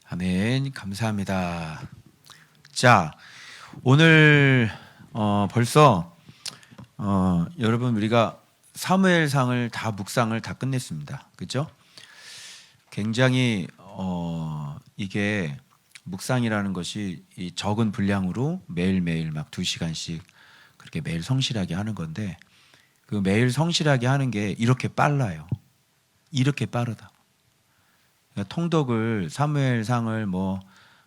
아멘. 감사합니다. 자, 오늘 벌써 여러분 우리가 사무엘상을 다 묵상을 다 끝냈습니다. 그렇죠? 굉장히 이게 묵상이라는 것이 이 적은 분량으로 매일매일 막 2시간씩 그렇게 매일 성실하게 하는 건데 그 매일 성실하게 하는 게 이렇게 빨라요. 이렇게 빠르다. 그러니까 통독을 사무엘상을 뭐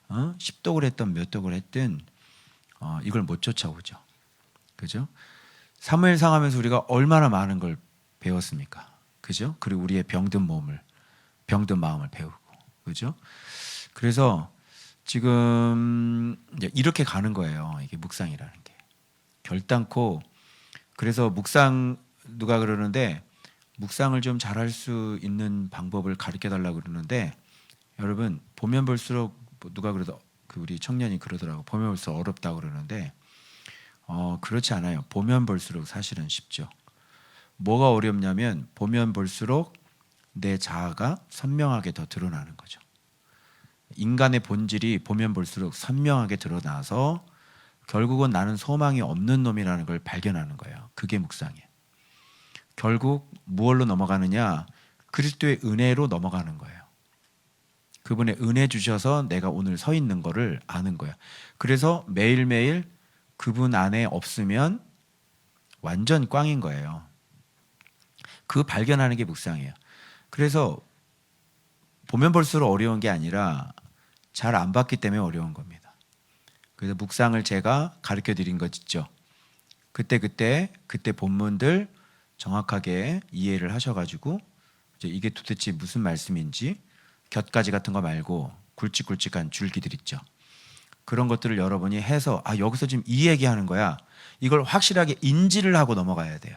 10독을 했든 몇 독을 했든 이걸 못 쫓아오죠. 그죠? 사무엘상 하면서 우리가 얼마나 많은 걸 배웠습니까? 그죠? 그리고 우리의 병든 마음을 배우고. 그죠? 그래서 지금 이렇게 가는 거예요. 이게 묵상이라는 게. 결단코 그래서 묵상 누가 그러는데 묵상을 좀 잘할 수 있는 방법을 가르쳐 달라고 그러는데 여러분 보면 볼수록 누가 그래도 우리 청년이 그러더라고. 보면 볼수록 어렵다고 그러는데 그렇지 않아요. 보면 볼수록 사실은 쉽죠. 뭐가 어렵냐면 보면 볼수록 내 자아가 선명하게 더 드러나는 거죠. 인간의 본질이 보면 볼수록 선명하게 드러나서 결국은 나는 소망이 없는 놈이라는 걸 발견하는 거예요. 그게 묵상이에요. 결국 무엇로 넘어가느냐? 그리스도의 은혜로 넘어가는 거예요. 그분의 은혜 주셔서 내가 오늘 서 있는 거를 아는 거예요. 그래서 매일매일 그분 안에 없으면 완전 꽝인 거예요. 그 발견하는 게 묵상이에요. 그래서 보면 볼수록 어려운 게 아니라 잘 안 봤기 때문에 어려운 겁니다. 그래서 묵상을 제가 가르쳐 드린 것 있죠. 그때 본문들 정확하게 이해를 하셔가지고 이제 이게 도대체 무슨 말씀인지 곁가지 같은 거 말고 굵직굵직한 줄기들 있죠. 그런 것들을 여러분이 해서 여기서 지금 이 얘기하는 거야. 이걸 확실하게 인지를 하고 넘어가야 돼요.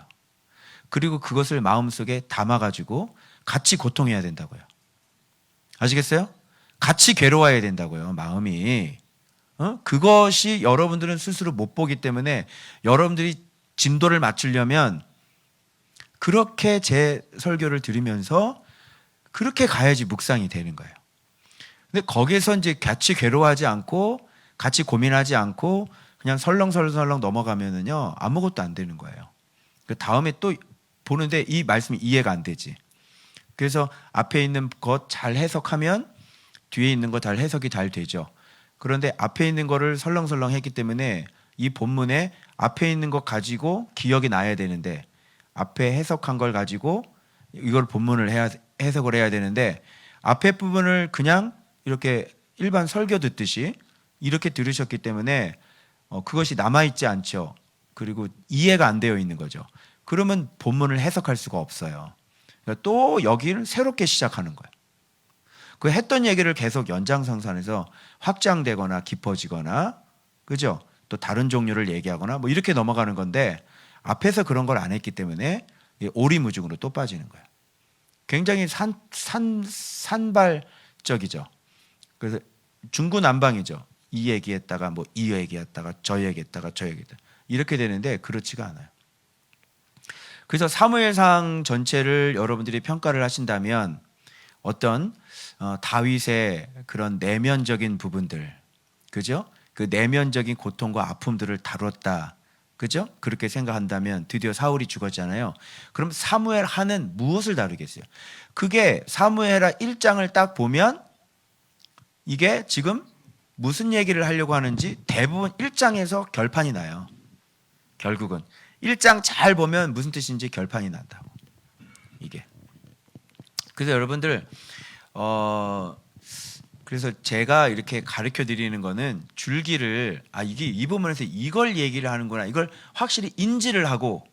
그리고 그것을 마음속에 담아가지고 같이 고통해야 된다고요. 아시겠어요? 같이 괴로워야 된다고요. 마음이. 그것이 여러분들은 스스로 못 보기 때문에 여러분들이 진도를 맞추려면 그렇게 제 설교를 들으면서 그렇게 가야지 묵상이 되는 거예요. 근데 거기에서 이제 같이 괴로워하지 않고 같이 고민하지 않고 그냥 설렁설렁 넘어가면은요 아무것도 안 되는 거예요. 그 다음에 또 보는데 이 말씀이 이해가 안 되지. 그래서 앞에 있는 것 잘 해석하면 뒤에 있는 거 잘 해석이 잘 되죠. 그런데 앞에 있는 거를 설렁설렁 했기 때문에 이 본문에 앞에 있는 것 가지고 기억이 나야 되는데 앞에 해석한 걸 가지고 이걸 본문을 해석을 해야 되는데 앞에 부분을 그냥 이렇게 일반 설교 듣듯이 이렇게 들으셨기 때문에 그것이 남아있지 않죠. 그리고 이해가 안 되어 있는 거죠. 그러면 본문을 해석할 수가 없어요. 그러니까 또 여기를 새롭게 시작하는 거예요. 그 했던 얘기를 계속 연장선상에서 확장되거나 깊어지거나 그죠? 또 다른 종류를 얘기하거나 뭐 이렇게 넘어가는 건데 앞에서 그런 걸 안 했기 때문에 오리무중으로 또 빠지는 거예요. 굉장히 산발적이죠. 그래서 중구난방이죠. 이 얘기했다가 뭐 이 얘기했다가 저 얘기했다가 저 얘기했다가 이렇게 되는데 그렇지가 않아요. 그래서 사무엘상 전체를 여러분들이 평가를 하신다면 어떤 다윗의 그런 내면적인 부분들, 그죠? 그 내면적인 고통과 아픔들을 다뤘다. 그죠? 그렇게 생각한다면 드디어 사울이 죽었잖아요. 그럼 사무엘 하는 무엇을 다루겠어요? 그게 사무엘하 1장을 딱 보면 이게 지금 무슨 얘기를 하려고 하는지 대부분 1장에서 결판이 나요. 결국은 1장 잘 보면 무슨 뜻인지 결판이 난다고. 이게. 그래서 여러분들 그래서 제가 이렇게 가르쳐 드리는 거는 줄기를 이게 이 부분에서 이걸 얘기를 하는구나. 이걸 확실히 인지를 하고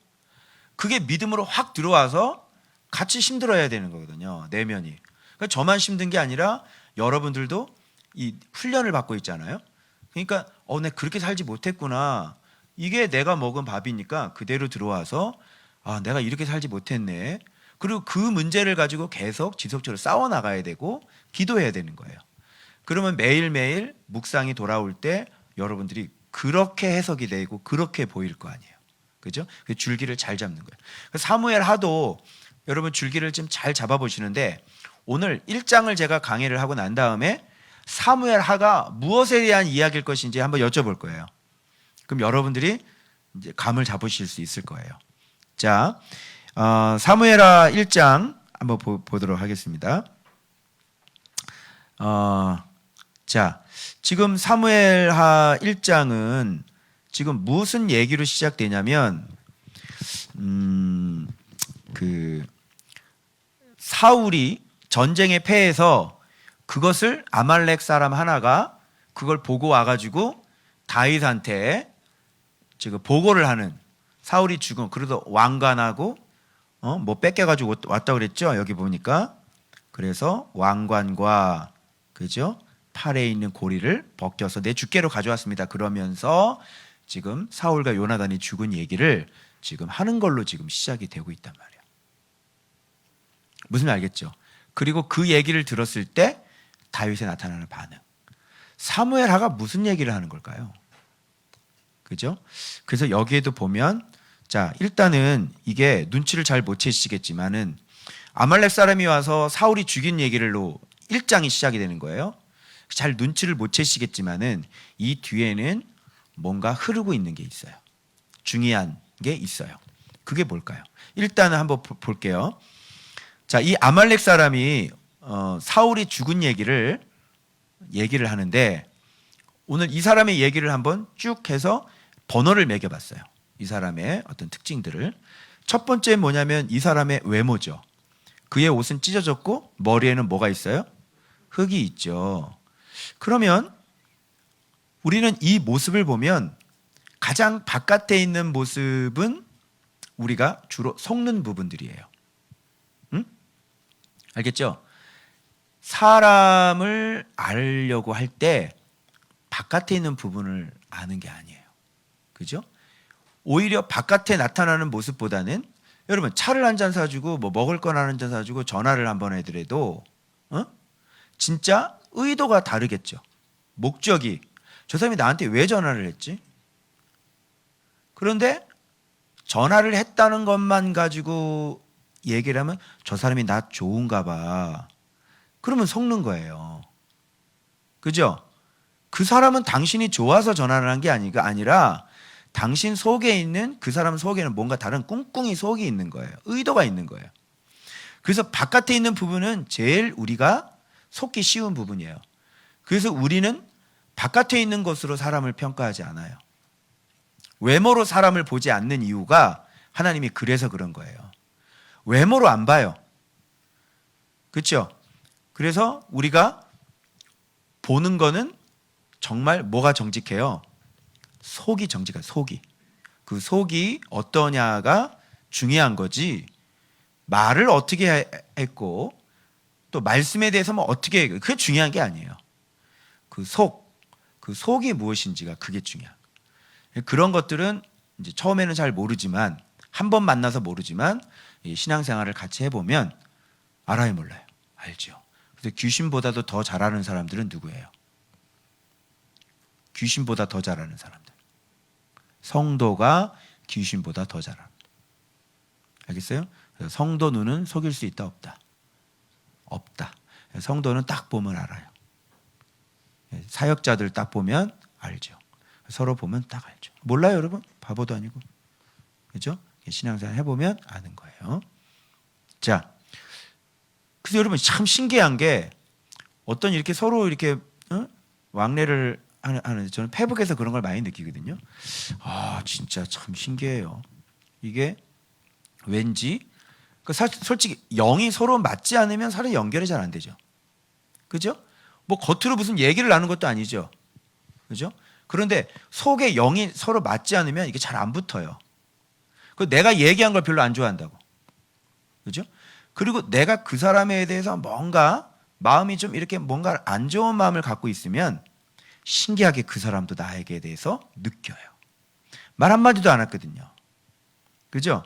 그게 믿음으로 확 들어와서 같이 힘들어야 되는 거거든요. 내면이. 그러니까 저만 힘든 게 아니라 여러분들도 이 훈련을 받고 있잖아요. 그러니까 내가 그렇게 살지 못했구나. 이게 내가 먹은 밥이니까 그대로 들어와서 내가 이렇게 살지 못했네. 그리고 그 문제를 가지고 계속 지속적으로 싸워나가야 되고 기도해야 되는 거예요. 그러면 매일매일 묵상이 돌아올 때 여러분들이 그렇게 해석이 되고 그렇게 보일 거 아니에요. 그죠? 그 줄기를 잘 잡는 거예요. 사무엘 하도 여러분 줄기를 좀 잘 잡아보시는데 오늘 1장을 제가 강의를 하고 난 다음에 사무엘하가 무엇에 대한 이야기일 것인지 한번 여쭤볼 거예요. 그럼 여러분들이 이제 감을 잡으실 수 있을 거예요. 자, 사무엘하 1장 한번 보도록 하겠습니다. 자, 지금 사무엘하 1장은 지금 무슨 얘기로 시작되냐면 그 사울이 전쟁에 패해서 그것을 아말렉 사람 하나가 그걸 보고 와가지고 다윗한테 지금 보고를 하는, 사울이 죽은, 그래도 왕관하고 뭐 뺏겨가지고 왔다 그랬죠. 여기 보니까. 그래서 왕관과 그죠, 팔에 있는 고리를 벗겨서 내 주께로 가져왔습니다. 그러면서 지금 사울과 요나단이 죽은 얘기를 지금 하는 걸로 지금 시작이 되고 있단 말이에요. 무슨 말 알겠죠? 그리고 그 얘기를 들었을 때 다윗에 나타나는 반응. 사무엘하가 무슨 얘기를 하는 걸까요? 그죠? 그래서 여기에도 보면, 자, 일단은 이게 눈치를 잘 못 채시겠지만은 아말렉 사람이 와서 사울이 죽인 얘기를로 1장이 시작이 되는 거예요. 잘 눈치를 못 채시겠지만은 이 뒤에는 뭔가 흐르고 있는 게 있어요. 중요한 게 있어요. 그게 뭘까요? 일단은 한번 볼게요. 자, 이 아말렉 사람이 사울이 죽은 얘기를 하는데, 오늘 이 사람의 얘기를 한번 쭉 해서 번호를 매겨봤어요. 이 사람의 어떤 특징들을. 첫 번째 뭐냐면 이 사람의 외모죠. 그의 옷은 찢어졌고 머리에는 뭐가 있어요? 흙이 있죠. 그러면 우리는 이 모습을 보면 가장 바깥에 있는 모습은 우리가 주로 속는 부분들이에요. 응? 알겠죠? 사람을 알려고 할 때 바깥에 있는 부분을 아는 게 아니에요. 그죠? 오히려 바깥에 나타나는 모습보다는, 여러분 차를 한 잔 사주고 뭐 먹을 거 한 잔 사주고 전화를 한번 해드려도 진짜 의도가 다르겠죠. 목적이, 저 사람이 나한테 왜 전화를 했지? 그런데 전화를 했다는 것만 가지고 얘기를 하면 저 사람이 나 좋은가 봐. 그러면 속는 거예요. 그죠? 그 사람은 당신이 좋아서 전화를 한 게 아니라 당신 속에 있는, 그 사람 속에는 뭔가 다른 꿍꿍이 속이 있는 거예요. 의도가 있는 거예요. 그래서 바깥에 있는 부분은 제일 우리가 속기 쉬운 부분이에요. 그래서 우리는 바깥에 있는 것으로 사람을 평가하지 않아요. 외모로 사람을 보지 않는 이유가 하나님이 그래서 그런 거예요. 외모로 안 봐요. 그렇죠? 그래서 우리가 보는 거는 정말 뭐가 정직해요? 속이 정직해요. 속이. 그 속이 어떠냐가 중요한 거지, 말을 어떻게 했고 또 말씀에 대해서 뭐 어떻게, 그게 중요한 게 아니에요. 그 속이 무엇인지가 그게 중요한 거예요. 그런 것들은 이제 처음에는 잘 모르지만, 한 번 만나서 모르지만 신앙생활을 같이 해보면 알아요, 몰라요? 알죠. 그래서 귀신보다도 더 잘하는 사람들은 누구예요? 귀신보다 더 잘하는 사람들. 성도가 귀신보다 더 잘합니다. 알겠어요? 그래서 성도 눈은 속일 수 있다, 없다? 없다. 성도는 딱 보면 알아요. 사역자들 딱 보면 알죠. 서로 보면 딱 알죠. 몰라요, 여러분? 바보도 아니고. 그렇죠? 신앙생활 해보면 아는 거예요. 자, 그래서 여러분 참 신기한 게, 어떤 이렇게 서로 이렇게 왕래를 하는, 저는 페북에서 그런 걸 많이 느끼거든요. 아, 진짜 참 신기해요. 이게 왠지 솔직히 영이 서로 맞지 않으면 사람 연결이 잘 안 되죠. 그죠? 뭐 겉으로 무슨 얘기를 나누는 것도 아니죠. 그죠? 그런데 속에 영이 서로 맞지 않으면 이게 잘 안 붙어요. 내가 얘기한 걸 별로 안 좋아한다고. 그죠? 그리고 내가 그 사람에 대해서 뭔가 마음이 좀 이렇게 뭔가 안 좋은 마음을 갖고 있으면 신기하게 그 사람도 나에게 대해서 느껴요. 말 한마디도 안 했거든요. 그죠?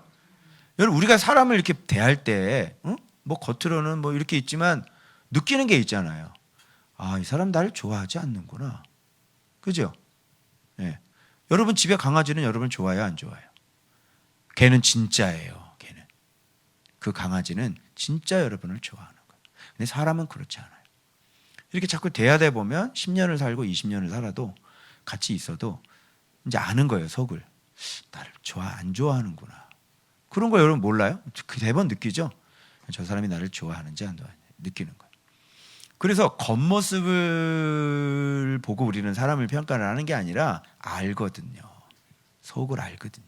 여러분, 우리가 사람을 이렇게 대할 때, 뭐 겉으로는 뭐 이렇게 있지만 느끼는 게 있잖아요. 아, 이 사람 나를 좋아하지 않는구나. 그죠? 예. 여러분 집에 강아지는 여러분 좋아요, 안 좋아요? 걔는 진짜예요. 걔는. 그 강아지는 진짜 여러분을 좋아하는 거예요. 근데 사람은 그렇지 않아요. 이렇게 자꾸 대하다 보면 10년을 살고 20년을 살아도 같이 있어도 이제 아는 거예요. 속을. 나를 안 좋아하는구나. 그런 거 여러분 몰라요? 그 대번 느끼죠? 저 사람이 나를 좋아하는지 안 좋아하는지 느끼는 거예요. 그래서 겉모습을 보고 우리는 사람을 평가를 하는 게 아니라 알거든요. 속을 알거든요.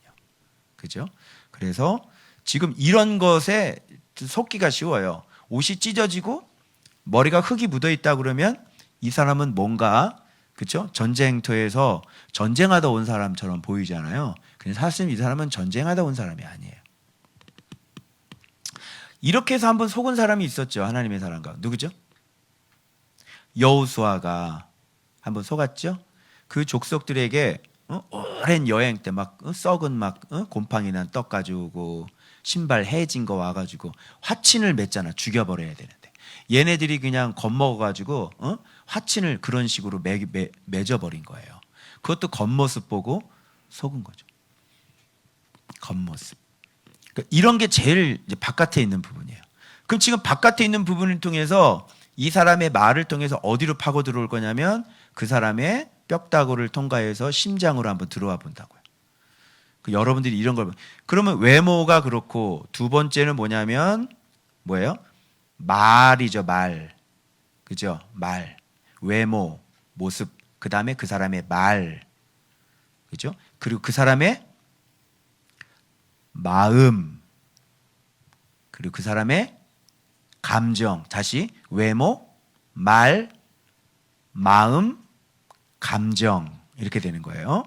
그죠? 그래서 지금 이런 것에 속기가 쉬워요. 옷이 찢어지고 머리가 흙이 묻어 있다 그러면 이 사람은 뭔가 그렇죠? 전쟁터에서 전쟁하다 온 사람처럼 보이잖아요. 근데 사실 이 사람은 전쟁하다 온 사람이 아니에요. 이렇게 해서 한번 속은 사람이 있었죠. 하나님의 사람과. 누구죠? 여호수아가 한번 속았죠. 그 족속들에게 오랜 여행 때 막 썩은 막 곰팡이 난 떡 가지고 신발 해진 거 와가지고 화친을 맺잖아. 죽여버려야 되는데 얘네들이 그냥 겁먹어가지고 화친을 그런 식으로 맺어버린 거예요. 그것도 겉모습 보고 속은 거죠. 겉모습. 그러니까 이런 게 제일 이제 바깥에 있는 부분이에요. 그럼 지금 바깥에 있는 부분을 통해서 이 사람의 말을 통해서 어디로 파고 들어올 거냐면 그 사람의 뼈다구를 통과해서 심장으로 한번 들어와 본다고요. 여러분들이 이런 걸 그러면 외모가 그렇고 두 번째는 뭐냐면 뭐예요? 말이죠. 말. 그죠? 말. 외모, 모습. 그다음에 그 사람의 말. 그죠? 그리고 그 사람의 마음. 그리고 그 사람의 감정. 다시 외모, 말, 마음, 감정. 이렇게 되는 거예요.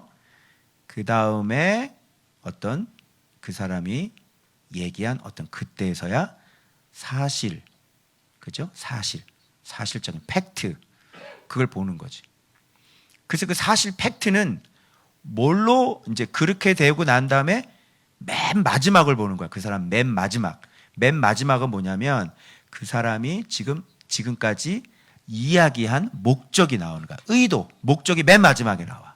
그 다음에 어떤 그 사람이 얘기한 어떤 그때에서야 사실, 그죠? 사실적인 팩트, 그걸 보는 거지. 그래서 그 사실 팩트는 뭘로 이제 그렇게 되고 난 다음에 맨 마지막을 보는 거야. 그 사람 맨 마지막. 맨 마지막은 뭐냐면 그 사람이 지금까지 이야기한 목적이 나오는 거야. 의도, 목적이 맨 마지막에 나와.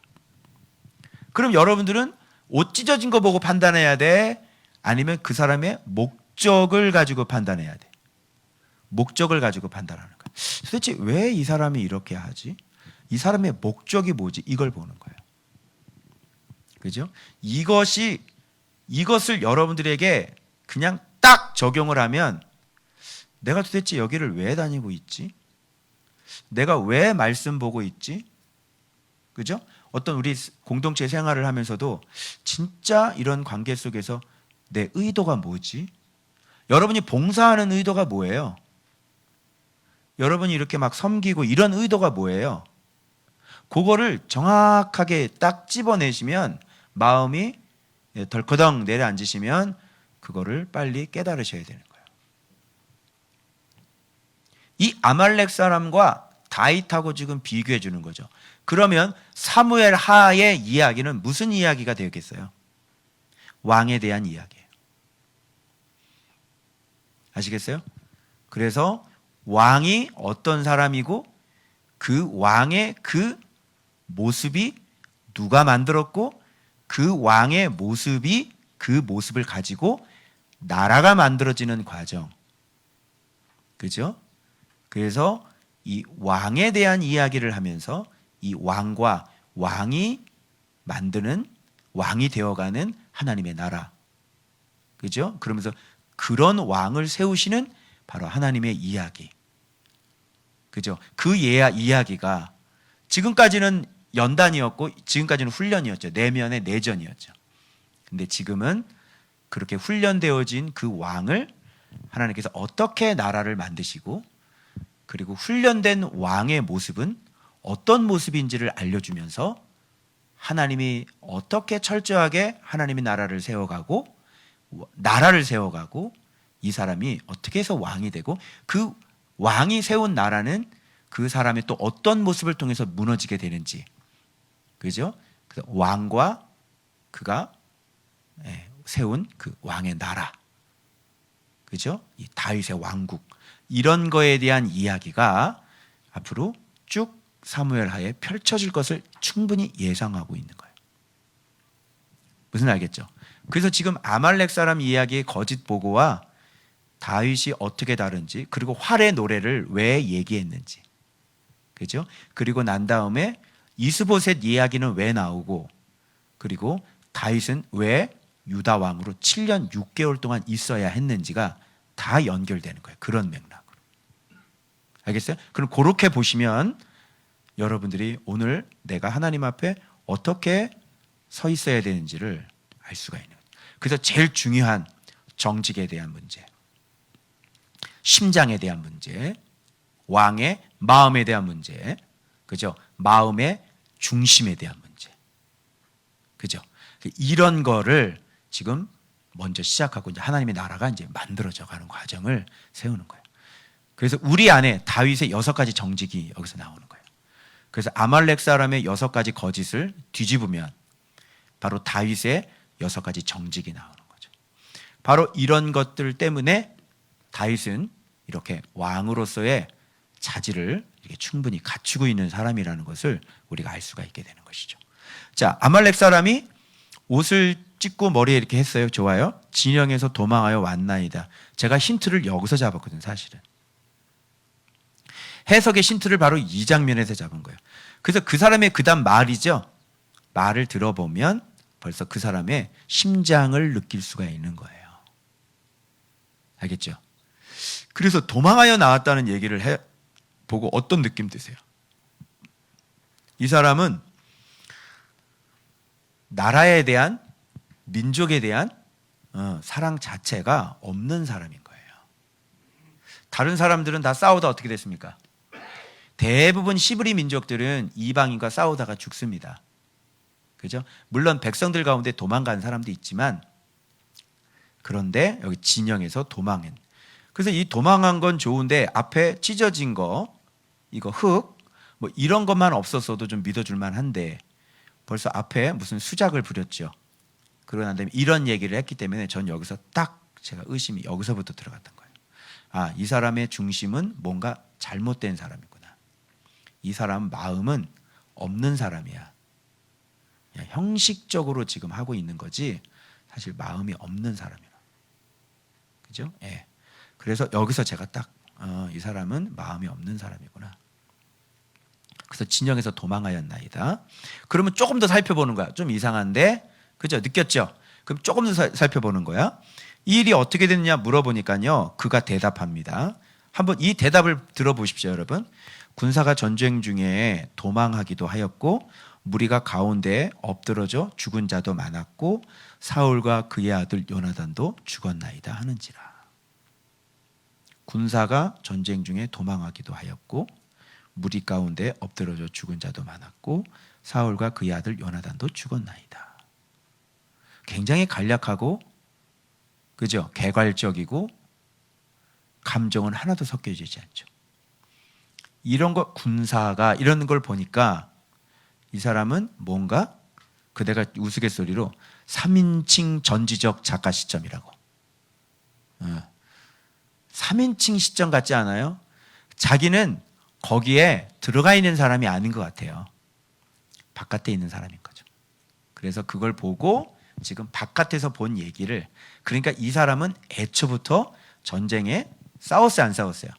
그럼 여러분들은 옷 찢어진 거 보고 판단해야 돼? 아니면 그 사람의 목적을 가지고 판단해야 돼? 목적을 가지고 판단하는 거야. 도대체 왜 이 사람이 이렇게 하지? 이 사람의 목적이 뭐지? 이걸 보는 거예요. 그죠? 이것을 여러분들에게 그냥 딱 적용을 하면 내가 도대체 여기를 왜 다니고 있지? 내가 왜 말씀 보고 있지? 그죠? 어떤 우리 공동체 생활을 하면서도 진짜 이런 관계 속에서 내 의도가 뭐지? 여러분이 봉사하는 의도가 뭐예요? 여러분이 이렇게 막 섬기고 이런 의도가 뭐예요? 그거를 정확하게 딱 집어내시면 마음이 덜커덩 내려앉으시면 그거를 빨리 깨달으셔야 되는 거예요. 이 아말렉 사람과 다윗하고 지금 비교해 주는 거죠. 그러면 사무엘 하의 이야기는 무슨 이야기가 되겠어요? 왕에 대한 이야기예요. 아시겠어요? 그래서 왕이 어떤 사람이고 그 왕의 그 모습이 누가 만들었고 그 왕의 모습이 그 모습을 가지고 나라가 만들어지는 과정. 그죠? 그래서 이 왕에 대한 이야기를 하면서 이 왕과 왕이 만드는 왕이 되어가는 하나님의 나라. 그죠? 그러면서 그런 왕을 세우시는 바로 하나님의 이야기. 그죠? 그 이야기가 지금까지는 연단이었고 지금까지는 훈련이었죠. 내면의 내전이었죠. 근데 지금은 그렇게 훈련되어진 그 왕을 하나님께서 어떻게 나라를 만드시고 그리고 훈련된 왕의 모습은 어떤 모습인지를 알려주면서 하나님이 어떻게 철저하게 하나님의 나라를 세워가고 이 사람이 어떻게 해서 왕이 되고 그 왕이 세운 나라는 그 사람의 또 어떤 모습을 통해서 무너지게 되는지. 그죠? 그래서 왕과 그가 세운 그 왕의 나라. 그죠? 이 다윗의 왕국. 이런 거에 대한 이야기가 앞으로 쭉 사무엘 하에 펼쳐질 것을 충분히 예상하고 있는 거예요. 무슨 알겠죠? 그래서 지금 아말렉 사람 이야기의 거짓 보고와 다윗이 어떻게 다른지, 그리고 활의 노래를 왜 얘기했는지, 그죠? 그리고 난 다음에 이스보셋 이야기는 왜 나오고, 그리고 다윗은 왜 유다 왕으로 7년 6개월 동안 있어야 했는지가 다 연결되는 거예요. 그런 맥락으로. 알겠어요? 그럼 그렇게 보시면 여러분들이 오늘 내가 하나님 앞에 어떻게 서 있어야 되는지를 알 수가 있는 거예요. 그래서 제일 중요한 정직에 대한 문제, 심장에 대한 문제, 왕의 마음에 대한 문제, 그죠? 마음의 중심에 대한 문제, 그죠? 이런 거를 지금 먼저 시작하고 이제 하나님의 나라가 이제 만들어져 가는 과정을 세우는 거예요. 그래서 우리 안에 다윗의 6가지 정직이 여기서 나오는 거예요. 그래서 아말렉 사람의 6가지 거짓을 뒤집으면 바로 다윗의 6가지 정직이 나오는 거죠. 바로 이런 것들 때문에 다윗은 이렇게 왕으로서의 자질을 이렇게 충분히 갖추고 있는 사람이라는 것을 우리가 알 수가 있게 되는 것이죠. 자, 아말렉 사람이 옷을 찢고 머리에 이렇게 했어요. 좋아요. 진영에서 도망하여 왔나이다. 제가 힌트를 여기서 잡았거든요, 사실은. 해석의 힌트를 바로 이 장면에서 잡은 거예요. 그래서 그 사람의 그다음 말이죠. 말을 들어보면 벌써 그 사람의 심장을 느낄 수가 있는 거예요. 알겠죠? 그래서 도망하여 나왔다는 얘기를 보고 어떤 느낌 드세요? 이 사람은 나라에 대한, 민족에 대한 사랑 자체가 없는 사람인 거예요. 다른 사람들은 다 싸우다 어떻게 됐습니까? 대부분 시브리 민족들은 이방인과 싸우다가 죽습니다. 그죠? 물론 백성들 가운데 도망간 사람도 있지만, 그런데 여기 진영에서 도망한. 그래서 이 도망한 건 좋은데 앞에 찢어진 거, 이거 흙, 뭐 이런 것만 없었어도 좀 믿어줄 만한데 벌써 앞에 무슨 수작을 부렸죠. 그러고 난 다음에 이런 얘기를 했기 때문에 전 여기서 딱 제가 의심이 여기서부터 들어갔던 거예요. 아, 이 사람의 중심은 뭔가 잘못된 사람이구나. 이 사람 마음은 없는 사람이야. 그냥 형식적으로 지금 하고 있는 거지 사실 마음이 없는 사람이라. 그죠? 예. 그래서 여기서 제가 딱 이 사람은 마음이 없는 사람이구나. 그래서 진영에서 도망하였나이다. 그러면 조금 더 살펴보는 거야. 좀 이상한데, 그죠? 느꼈죠? 그럼 조금 더 살펴보는 거야. 이 일이 어떻게 됐느냐 물어보니까요, 그가 대답합니다. 한번 이 대답을 들어보십시오, 여러분. 군사가 전쟁 중에 도망하기도 하였고 무리가 가운데 엎드러져 죽은 자도 많았고 사울과 그의 아들 요나단도 죽었나이다 하는지라. 군사가 전쟁 중에 도망하기도 하였고 무리 가운데 엎드러져 죽은 자도 많았고 사울과 그의 아들 요나단도 죽었나이다. 굉장히 간략하고, 그죠? 개괄적이고 감정은 하나도 섞여지지 않죠. 이런 거, 군사가 이런 걸 보니까 이 사람은 뭔가 그대가 우스갯소리로 3인칭 전지적 작가 시점이라고. 3인칭 시점 같지 않아요? 자기는 거기에 들어가 있는 사람이 아닌 것 같아요. 바깥에 있는 사람인 거죠. 그래서 그걸 보고 지금 바깥에서 본 얘기를, 그러니까 이 사람은 애초부터 전쟁에 싸웠어요, 안 싸웠어요?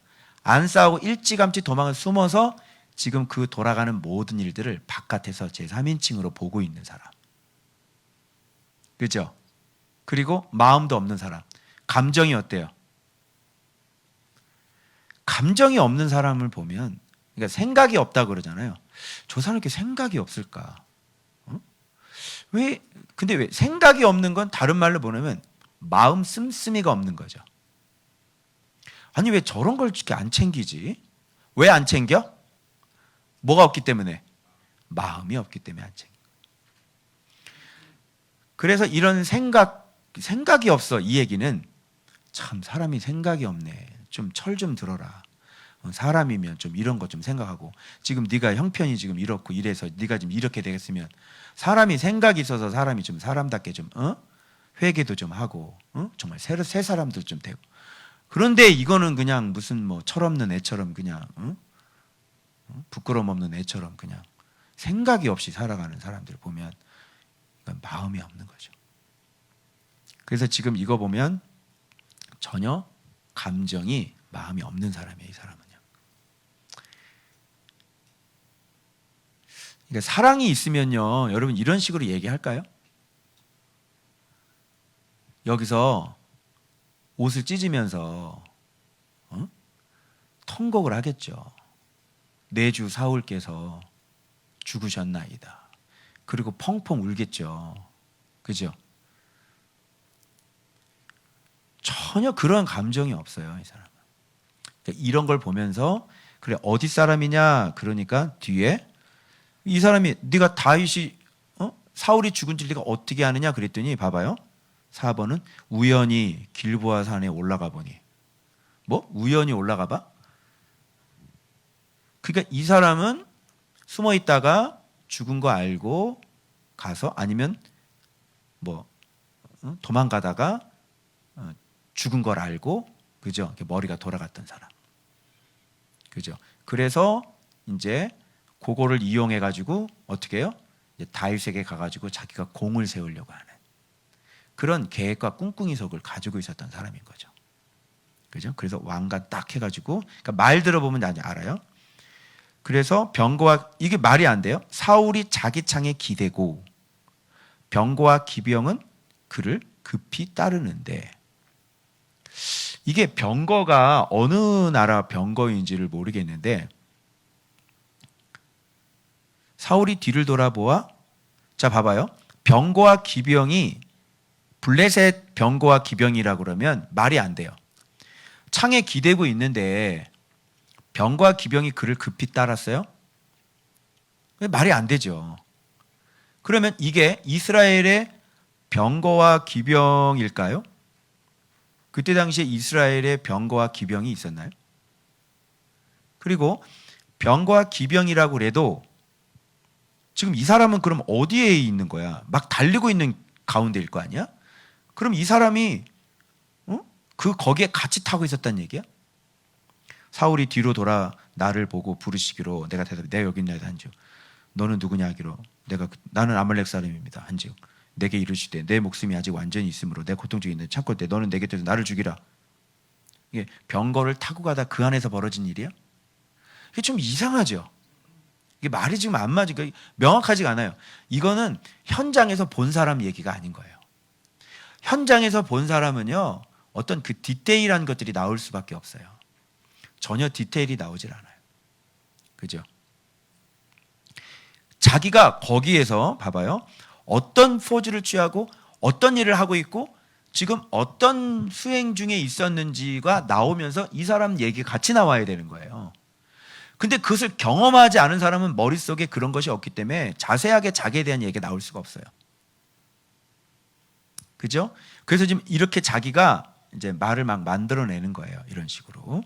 안 싸우고 일찌감치 도망을 숨어서 지금 그 돌아가는 모든 일들을 바깥에서 제3인칭으로 보고 있는 사람. 그죠? 그리고 마음도 없는 사람. 감정이 어때요? 감정이 없는 사람을 보면, 그러니까 생각이 없다고 그러잖아요. 저 사람 이렇게 생각이 없을까? 근데 왜 생각이 없는 건 다른 말로 보면 마음 씀씀이가 없는 거죠. 아니 왜 저런 걸 이렇게 안 챙기지? 왜 안 챙겨? 뭐가 없기 때문에? 마음이 없기 때문에 안 챙겨. 그래서 이런 생각이 없어. 이 얘기는 참 사람이 생각이 없네. 좀 철 좀 들어라. 사람이면 좀 이런 거 좀 생각하고, 지금 네가 형편이 지금 이렇고 이래서 네가 지금 이렇게 되겠으면 사람이 생각이 있어서 사람이 좀 사람답게 좀 회개도 좀 하고 정말 새 사람도 좀 되고. 그런데 이거는 그냥 무슨 뭐 철없는 애처럼 그냥 부끄러움 없는 애처럼 그냥 생각이 없이 살아가는 사람들 보면 이건 마음이 없는 거죠. 그래서 지금 이거 보면 전혀 감정이 마음이 없는 사람이에요, 이 사람은요. 그러니까 사랑이 있으면요, 여러분 이런 식으로 얘기할까요? 여기서 옷을 찢으면서 통곡을 하겠죠. 내 주 사울께서 죽으셨나이다. 그리고 펑펑 울겠죠. 그죠? 전혀 그런 감정이 없어요, 이 사람은. 그러니까 이런 걸 보면서 그래 어디 사람이냐 그러니까 뒤에 이 사람이 네가 다윗이 사울이 죽은 줄 네가 어떻게 아느냐 그랬더니 봐봐요. 4번은 우연히 길보아 산에 올라가 보니 뭐? 우연히 올라가 봐? 그러니까 이 사람은 숨어 있다가 죽은 거 알고 가서 아니면 뭐 도망가다가 죽은 걸 알고 그죠? 머리가 돌아갔던 사람. 그죠? 그래서 이제 그거를 이용해 가지고 어떻게 해요? 이제 다윗에게 가 가지고 자기가 공을 세우려고 하는 그런 계획과 꿍꿍이석을 가지고 있었던 사람인 거죠. 그죠? 그래서 왕관 딱 해 가지고 그러니까 말 들어보면 알아요. 그래서 병거와 이게 말이 안 돼요. 사울이 자기 창에 기대고 병거와 기병은 그를 급히 따르는데 이게 병거가 어느 나라 병거인지를 모르겠는데 사울이 뒤를 돌아보아 자 봐봐요. 병거와 기병이 블레셋 병거와 기병이라고 그러면 말이 안 돼요. 창에 기대고 있는데 병거와 기병이 그를 급히 따랐어요? 말이 안 되죠. 그러면 이게 이스라엘의 병거와 기병일까요? 그때 당시에 이스라엘의 병거와 기병이 있었나요? 그리고 병거와 기병이라고 그래도 지금 이 사람은 그럼 어디에 있는 거야? 막 달리고 있는 가운데일 거 아니야? 그럼 이 사람이 거기에 같이 타고 있었단 얘기야? 사울이 뒤로 돌아 나를 보고 부르시기로 내가 대답해 내가 여기 있나이다 한즉 너는 누구냐 하기로 나는 아말렉 사람입니다 한즉 내게 이르시되 내 목숨이 아직 완전히 있으므로 내 고통 중에 있는 참고 때 너는 내 곁에서 나를 죽이라. 이게 병거를 타고 가다 그 안에서 벌어진 일이야? 이게 좀 이상하죠. 이게 말이 지금 안 맞으니까 명확하지가 않아요. 이거는 현장에서 본 사람 얘기가 아닌 거예요. 현장에서 본 사람은요 어떤 그 디테일한 것들이 나올 수밖에 없어요. 전혀 디테일이 나오질 않아요. 그죠? 자기가 거기에서 봐봐요. 어떤 포즈를 취하고 어떤 일을 하고 있고 지금 어떤 수행 중에 있었는지가 나오면서 이 사람 얘기 같이 나와야 되는 거예요. 근데 그것을 경험하지 않은 사람은 머릿속에 그런 것이 없기 때문에 자세하게 자기에 대한 얘기가 나올 수가 없어요. 그죠? 그래서 지금 이렇게 자기가 이제 말을 막 만들어내는 거예요. 이런 식으로.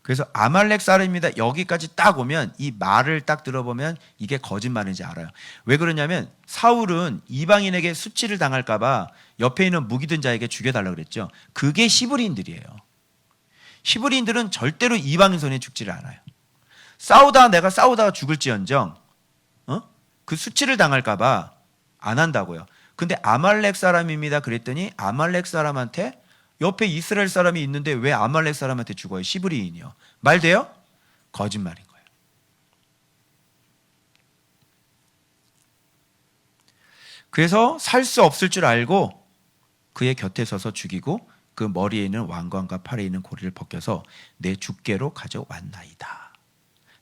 그래서 아말렉 사람입니다. 여기까지 딱 오면 이 말을 딱 들어보면 이게 거짓말인지 알아요. 왜 그러냐면 사울은 이방인에게 수치를 당할까 봐 옆에 있는 무기든 자에게 죽여달라고 그랬죠. 그게 히브리인들이에요. 히브리인들은 절대로 이방인 손에 죽지를 않아요. 내가 싸우다가 죽을지언정 그 수치를 당할까 봐 안 한다고요. 근데 아말렉 사람입니다. 그랬더니 아말렉 사람한테 옆에 이스라엘 사람이 있는데 왜 아말렉 사람한테 죽어요? 히브리인이요. 말 돼요? 거짓말인 거예요. 그래서 살 수 없을 줄 알고 그의 곁에 서서 죽이고 그 머리에 있는 왕관과 팔에 있는 고리를 벗겨서 내 주께로 가져왔나이다.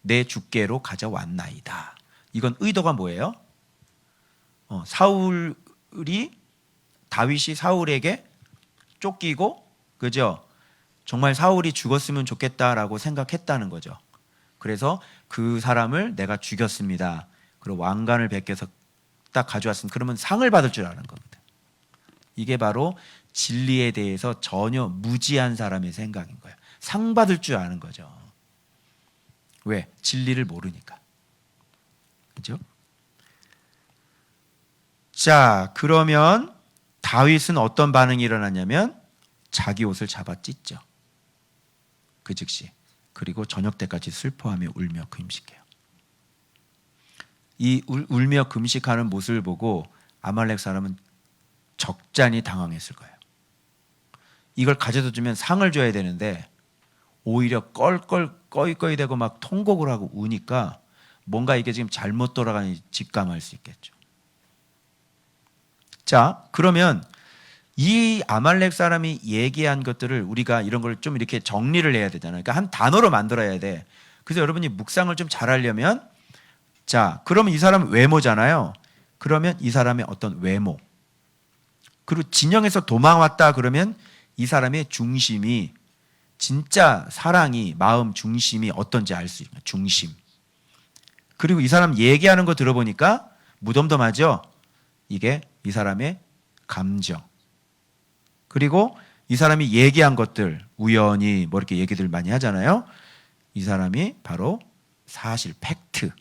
내 주께로 가져왔나이다. 이건 의도가 뭐예요? 다윗이 사울에게 쫓기고 그죠? 정말 사울이 죽었으면 좋겠다라고 생각했다는 거죠. 그래서 그 사람을 내가 죽였습니다. 그리고 왕관을 벗겨서 딱 가져왔으면 그러면 상을 받을 줄 아는 겁니다. 이게 바로 진리에 대해서 전혀 무지한 사람의 생각인 거예요. 상 받을 줄 아는 거죠. 왜? 진리를 모르니까. 그죠? 자, 그러면 다윗은 어떤 반응이 일어났냐면 자기 옷을 잡아 찢죠. 그 즉시. 그리고 저녁 때까지 슬퍼하며 울며 금식해요. 이 울며 금식하는 모습을 보고 아말렉 사람은 적잖이 당황했을 거예요. 이걸 가져다 주면 상을 줘야 되는데 오히려 껄껄 꺼이꺼이 되고 막 통곡을 하고 우니까 뭔가 이게 지금 잘못 돌아가는지 직감할 수 있겠죠. 자, 그러면 이 아말렉 사람이 얘기한 것들을 우리가 이런 걸 좀 이렇게 정리를 해야 되잖아요. 그러니까 한 단어로 만들어야 돼. 그래서 여러분이 묵상을 좀 잘하려면, 자, 그러면 이 사람은 외모잖아요. 그러면 이 사람의 어떤 외모, 그리고 진영에서 도망왔다 그러면 이 사람의 중심이, 진짜 사랑이, 마음 중심이 어떤지 알 수 있는 중심. 그리고 이 사람 얘기하는 거 들어보니까 무덤덤하죠. 이게 이 사람의 감정. 그리고 이 사람이 얘기한 것들, 우연히 뭐 이렇게 얘기들 많이 하잖아요. 이 사람이 바로 사실, 팩트.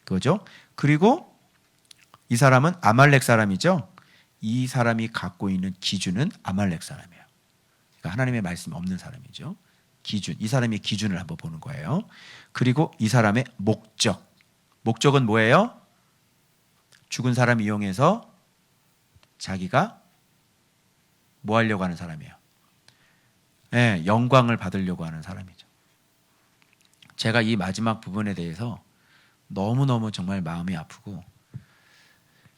그거죠. 그리고 이 사람은 아말렉 사람이죠. 이 사람이 갖고 있는 기준은 아말렉 사람이에요. 그러니까 하나님의 말씀이 없는 사람이죠. 기준, 이 사람의 기준을 한번 보는 거예요. 그리고 이 사람의 목적. 목적은 뭐예요? 죽은 사람 이용해서 자기가 뭐 하려고 하는 사람이에요? 네, 영광을 받으려고 하는 사람이죠. 제가 이 마지막 부분에 대해서 너무너무 정말 마음이 아프고,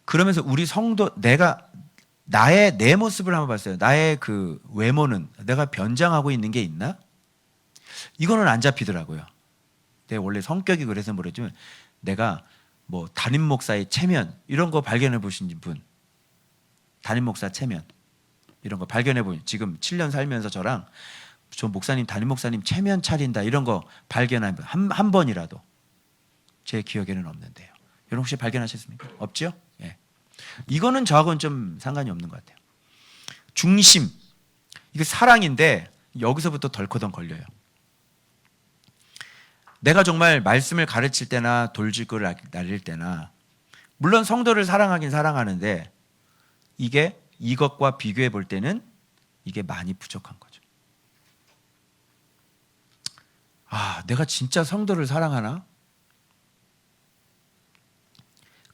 그러면서 우리 성도, 내 모습을 한번 봤어요. 나의 그 외모는 내가 변장하고 있는 게 있나? 이거는 안 잡히더라고요. 내 원래 성격이 그래서 모르지만, 내가 뭐 담임 목사의 체면 이런 거 발견해 보신 분, 담임 목사 체면 이런 거 발견해 보신, 지금 7년 살면서 저 목사님, 담임 목사님 체면 차린다 이런 거 발견한 분 한 번이라도 제 기억에는 없는데요. 여러분 혹시 발견하셨습니까? 없죠? 예. 이거는 저하고는 좀 상관이 없는 것 같아요. 중심, 이게 사랑인데 여기서부터 덜커덩 걸려요. 내가 정말 말씀을 가르칠 때나 돌직구를 날릴 때나, 물론 성도를 사랑하긴 사랑하는데 이게 이것과 비교해 볼 때는 이게 많이 부족한 거죠. 아, 내가 진짜 성도를 사랑하나?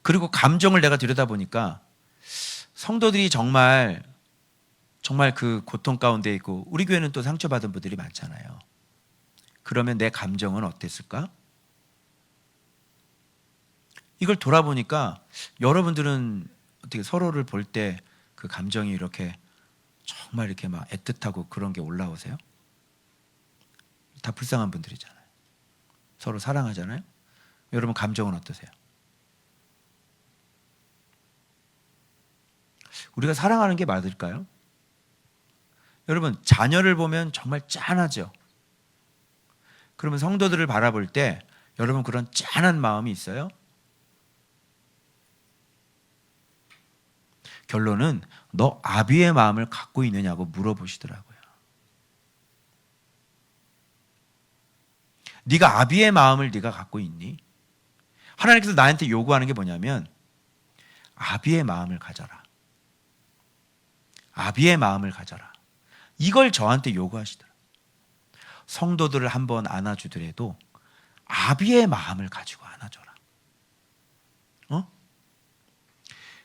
그리고 감정을 내가 들여다보니까 성도들이 정말 그 고통 가운데 있고, 우리 교회는 또 상처받은 분들이 많잖아요. 그러면 내 감정은 어땠을까? 이걸 돌아보니까 여러분들은 어떻게 서로를 볼 때 그 감정이 이렇게 정말 이렇게 막 애틋하고 그런 게 올라오세요? 다 불쌍한 분들이잖아요. 서로 사랑하잖아요. 여러분 감정은 어떠세요? 우리가 사랑하는 게 맞을까요? 여러분, 자녀를 보면 정말 짠하죠. 그러면 성도들을 바라볼 때 여러분 그런 짠한 마음이 있어요? 결론은 너 아비의 마음을 갖고 있느냐고 물어보시더라고요. 네가 아비의 마음을 네가 갖고 있니? 하나님께서 나한테 요구하는 게 뭐냐면 아비의 마음을 가져라. 아비의 마음을 가져라. 이걸 저한테 요구하시더라고요. 성도들을 한번 안아주더라도 아비의 마음을 가지고 안아줘라.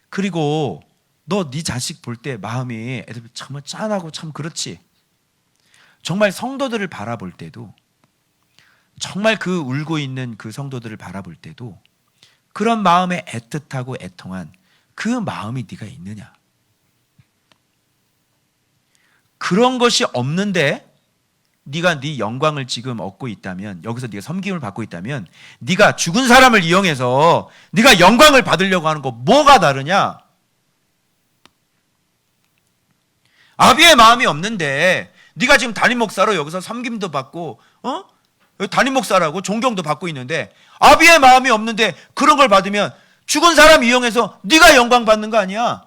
그리고 너 네 자식 볼 때 마음이 애들 정말 짠하고 참 그렇지. 정말 성도들을 바라볼 때도, 정말 그 울고 있는 그 성도들을 바라볼 때도 그런 마음에 애틋하고 애통한 그 마음이 네가 있느냐? 그런 것이 없는데 네가 네 영광을 지금 얻고 있다면, 여기서 네가 섬김을 받고 있다면, 네가 죽은 사람을 이용해서 네가 영광을 받으려고 하는 거 뭐가 다르냐? 아비의 마음이 없는데 네가 지금 담임 목사로 여기서 섬김도 받고 담임 목사라고 존경도 받고 있는데 아비의 마음이 없는데 그런 걸 받으면 죽은 사람 이용해서 네가 영광 받는 거 아니야?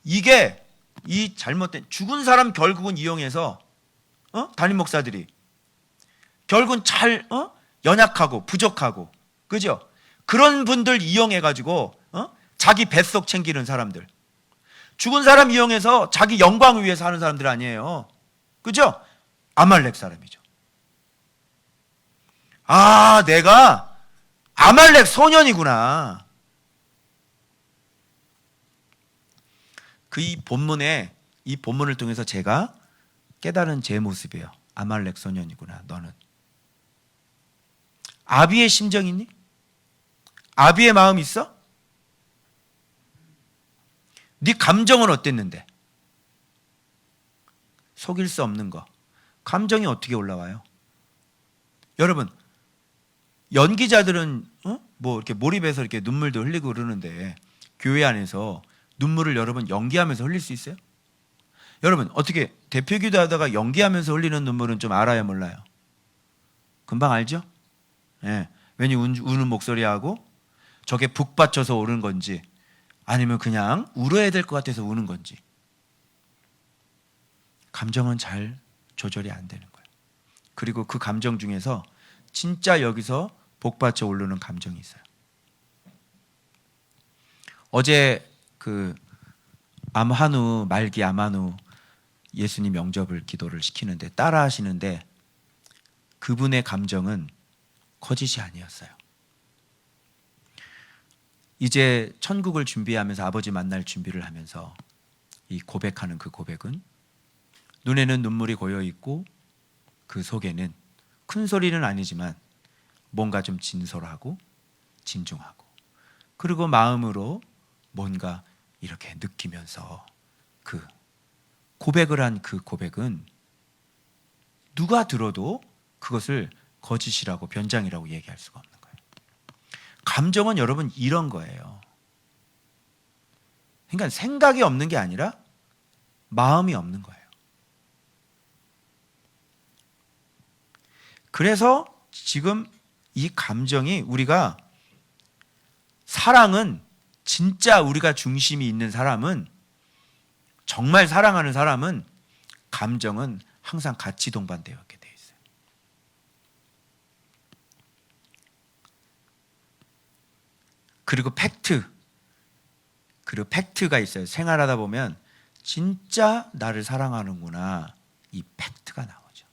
이게 이 잘못된, 죽은 사람 결국은 이용해서 담임 목사들이 결국은 연약하고 부족하고, 그죠? 그런 분들 이용해 가지고 자기 뱃속 챙기는 사람들, 죽은 사람 이용해서 자기 영광을 위해서 하는 사람들 아니에요. 그죠? 아말렉 사람이죠. 아, 내가 아말렉 소년이구나. 그 이 본문을 통해서 제가 깨달은 제 모습이에요. 아말렉 소년이구나 너는. 아비의 심정 있니? 아비의 마음 있어? 네 감정은 어땠는데? 속일 수 없는 거. 감정이 어떻게 올라와요? 여러분, 연기자들은 뭐 이렇게 몰입해서 이렇게 눈물도 흘리고 그러는데 교회 안에서 눈물을 여러분 연기하면서 흘릴 수 있어요? 여러분 어떻게 대표기도 하다가 연기하면서 흘리는 눈물은 좀 알아요, 몰라요? 금방 알죠? 예. 괜히 우는 목소리하고 저게 북받쳐서 오는 건지 아니면 그냥 울어야 될 것 같아서 우는 건지. 감정은 잘 조절이 안 되는 거예요. 그리고 그 감정 중에서 진짜 여기서 복받쳐 오르는 감정이 있어요. 어제 그 암한우 말기 암한우 예수님 영접을 기도를 시키는데 따라 하시는데 그분의 감정은 거짓이 아니었어요. 이제 천국을 준비하면서 아버지 만날 준비를 하면서 이 고백하는 그 고백은 눈에는 눈물이 고여 있고 그 속에는 큰 소리는 아니지만 뭔가 좀 진솔하고 진중하고 그리고 마음으로 뭔가 이렇게 느끼면서 그 고백을 한 그 고백은 누가 들어도 그것을 거짓이라고 변장이라고 얘기할 수가 없는 거예요. 감정은 여러분 이런 거예요. 그러니까 생각이 없는 게 아니라 마음이 없는 거예요. 그래서 지금 이 감정이 우리가 사랑은 진짜 우리가 중심이 있는 사람은 정말 사랑하는 사람은 감정은 항상 같이 동반되어 있게 돼 있어요. 그리고 팩트가 있어요. 생활하다 보면 진짜 나를 사랑하는구나 이 팩트가 나오죠.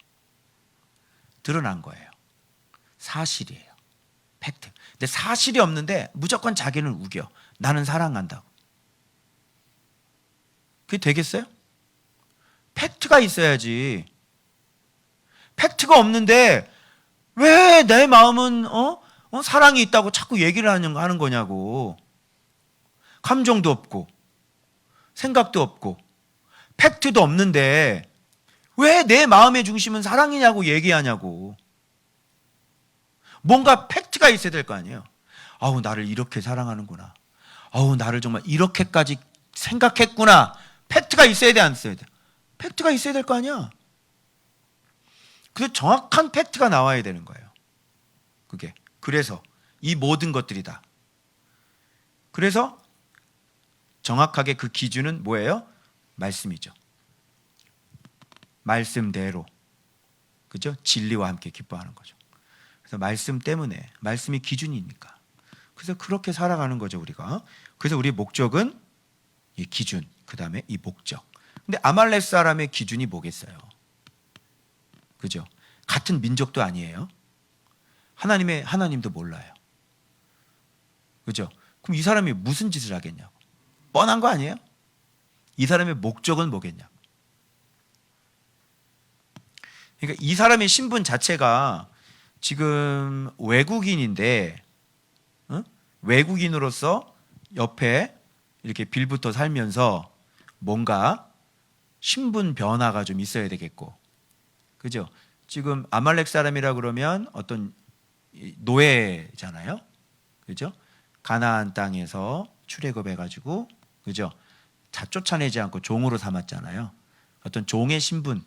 드러난 거예요. 사실이에요. 팩트. 근데 사실이 없는데 무조건 자기는 우겨. 나는 사랑한다고. 그게 되겠어요? 팩트가 있어야지. 팩트가 없는데 왜 내 마음은 사랑이 있다고 자꾸 얘기를 하는 거냐고. 감정도 없고 생각도 없고 팩트도 없는데 왜 내 마음의 중심은 사랑이냐고 얘기하냐고. 뭔가 팩트가 있어야 될 거 아니에요. 아우 나를 이렇게 사랑하는구나. 아우 나를 정말 이렇게까지 생각했구나. 팩트가 있어야 돼, 안 있어야 돼? 팩트가 있어야 될 거 아니야. 그래서 정확한 팩트가 나와야 되는 거예요. 그게. 그래서 이 모든 것들이다. 그래서 정확하게 그 기준은 뭐예요? 말씀이죠. 말씀대로. 그죠? 진리와 함께 기뻐하는 거죠. 그래서 말씀 때문에, 말씀이 기준이니까. 그래서 그렇게 살아가는 거죠, 우리가. 그래서 우리 목적은 이 기준, 그 다음에 이 목적. 근데 아말렉 사람의 기준이 뭐겠어요? 그죠? 같은 민족도 아니에요. 하나님도 몰라요. 그죠? 그럼 이 사람이 무슨 짓을 하겠냐고. 뻔한 거 아니에요? 이 사람의 목적은 뭐겠냐고. 그러니까 이 사람의 신분 자체가 지금 외국인인데 외국인으로서 옆에 이렇게 빌붙어 살면서 뭔가 신분 변화가 좀 있어야 되겠고, 그죠? 지금 아말렉 사람이라 그러면 어떤 노예잖아요, 그죠? 가나안 땅에서 출애굽해가지고, 그죠? 다 쫓아내지 않고 종으로 삼았잖아요. 어떤 종의 신분.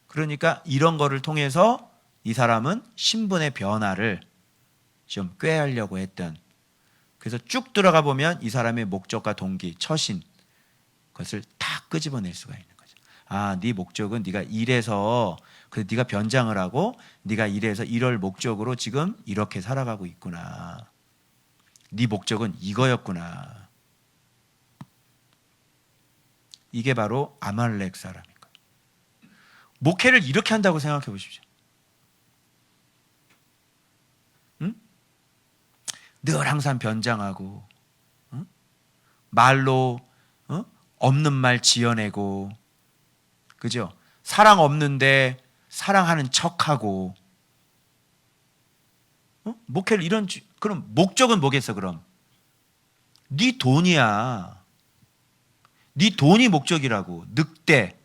그러니까 이런 거를 통해서 이 사람은 신분의 변화를 좀 꾀하려고 했던. 그래서 쭉 들어가 보면 이 사람의 목적과 동기, 처신, 그것을 다 끄집어낼 수가 있는 거죠. 아, 네 목적은 네가 이래서, 그래서 네가 변장을 하고 네가 이래서 이럴 목적으로 지금 이렇게 살아가고 있구나. 네 목적은 이거였구나. 이게 바로 아말렉 사람인 거예요. 목회를 이렇게 한다고 생각해 보십시오. 응? 늘 항상 변장하고, 응? 말로 없는 말 지어내고, 그죠? 사랑 없는데 사랑하는 척하고, 목회를 그럼 목적은 뭐겠어? 그럼 네 돈이야. 네 돈이 목적이라고. 늑대,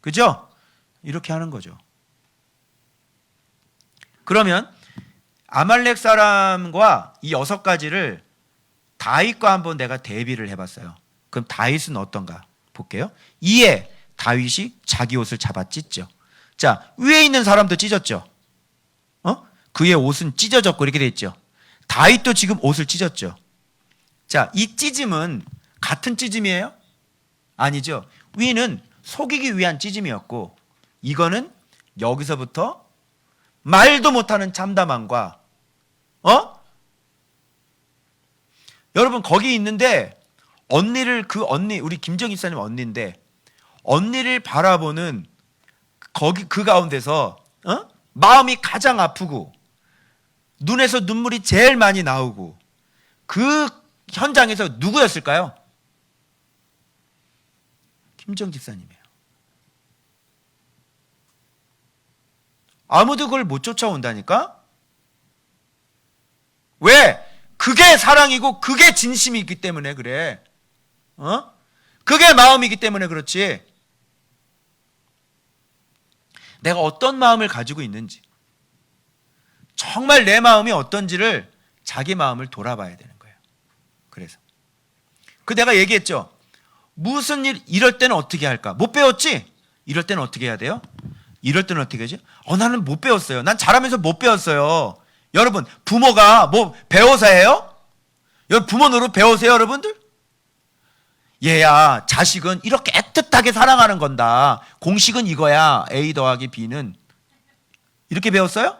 그죠? 이렇게 하는 거죠. 그러면 아말렉 사람과 이 6가지를 다윗과 한번 내가 대비를 해봤어요. 그럼 다윗은 어떤가 볼게요. 이에 다윗이 자기 옷을 잡아 찢죠. 자, 위에 있는 사람도 찢었죠. 그의 옷은 찢어졌고 이렇게 돼 있죠. 다윗도 지금 옷을 찢었죠. 자, 이 찢음은 같은 찢음이에요? 아니죠. 위는 속이기 위한 찢음이었고, 이거는 여기서부터 말도 못하는 참담함과, 여러분 거기 있는데 우리 김정희 사님 언니인데, 언니를 바라보는 그 가운데서 마음이 가장 아프고 눈에서 눈물이 제일 많이 나오고, 그 현장에서 누구였을까요? 김정 집사님이에요. 아무도 그걸 못 쫓아온다니까? 왜? 그게 사랑이고 그게 진심이기 때문에 그래. 그게 마음이기 때문에 그렇지. 내가 어떤 마음을 가지고 있는지, 정말 내 마음이 어떤지를 자기 마음을 돌아봐야 되는 거예요. 그래서 내가 얘기했죠. 무슨 일 이럴 때는 어떻게 할까? 못 배웠지? 이럴 때는 어떻게 해야 돼요? 이럴 때는 어떻게 하지? 나는 못 배웠어요. 난 잘하면서 못 배웠어요. 여러분, 부모가 뭐 배워서 해요? 여러분, 부모 노릇 배우세요, 여러분들? 얘야, 자식은 이렇게 애틋하게 사랑하는 건다. 공식은 이거야. A 더하기 B는. 이렇게 배웠어요?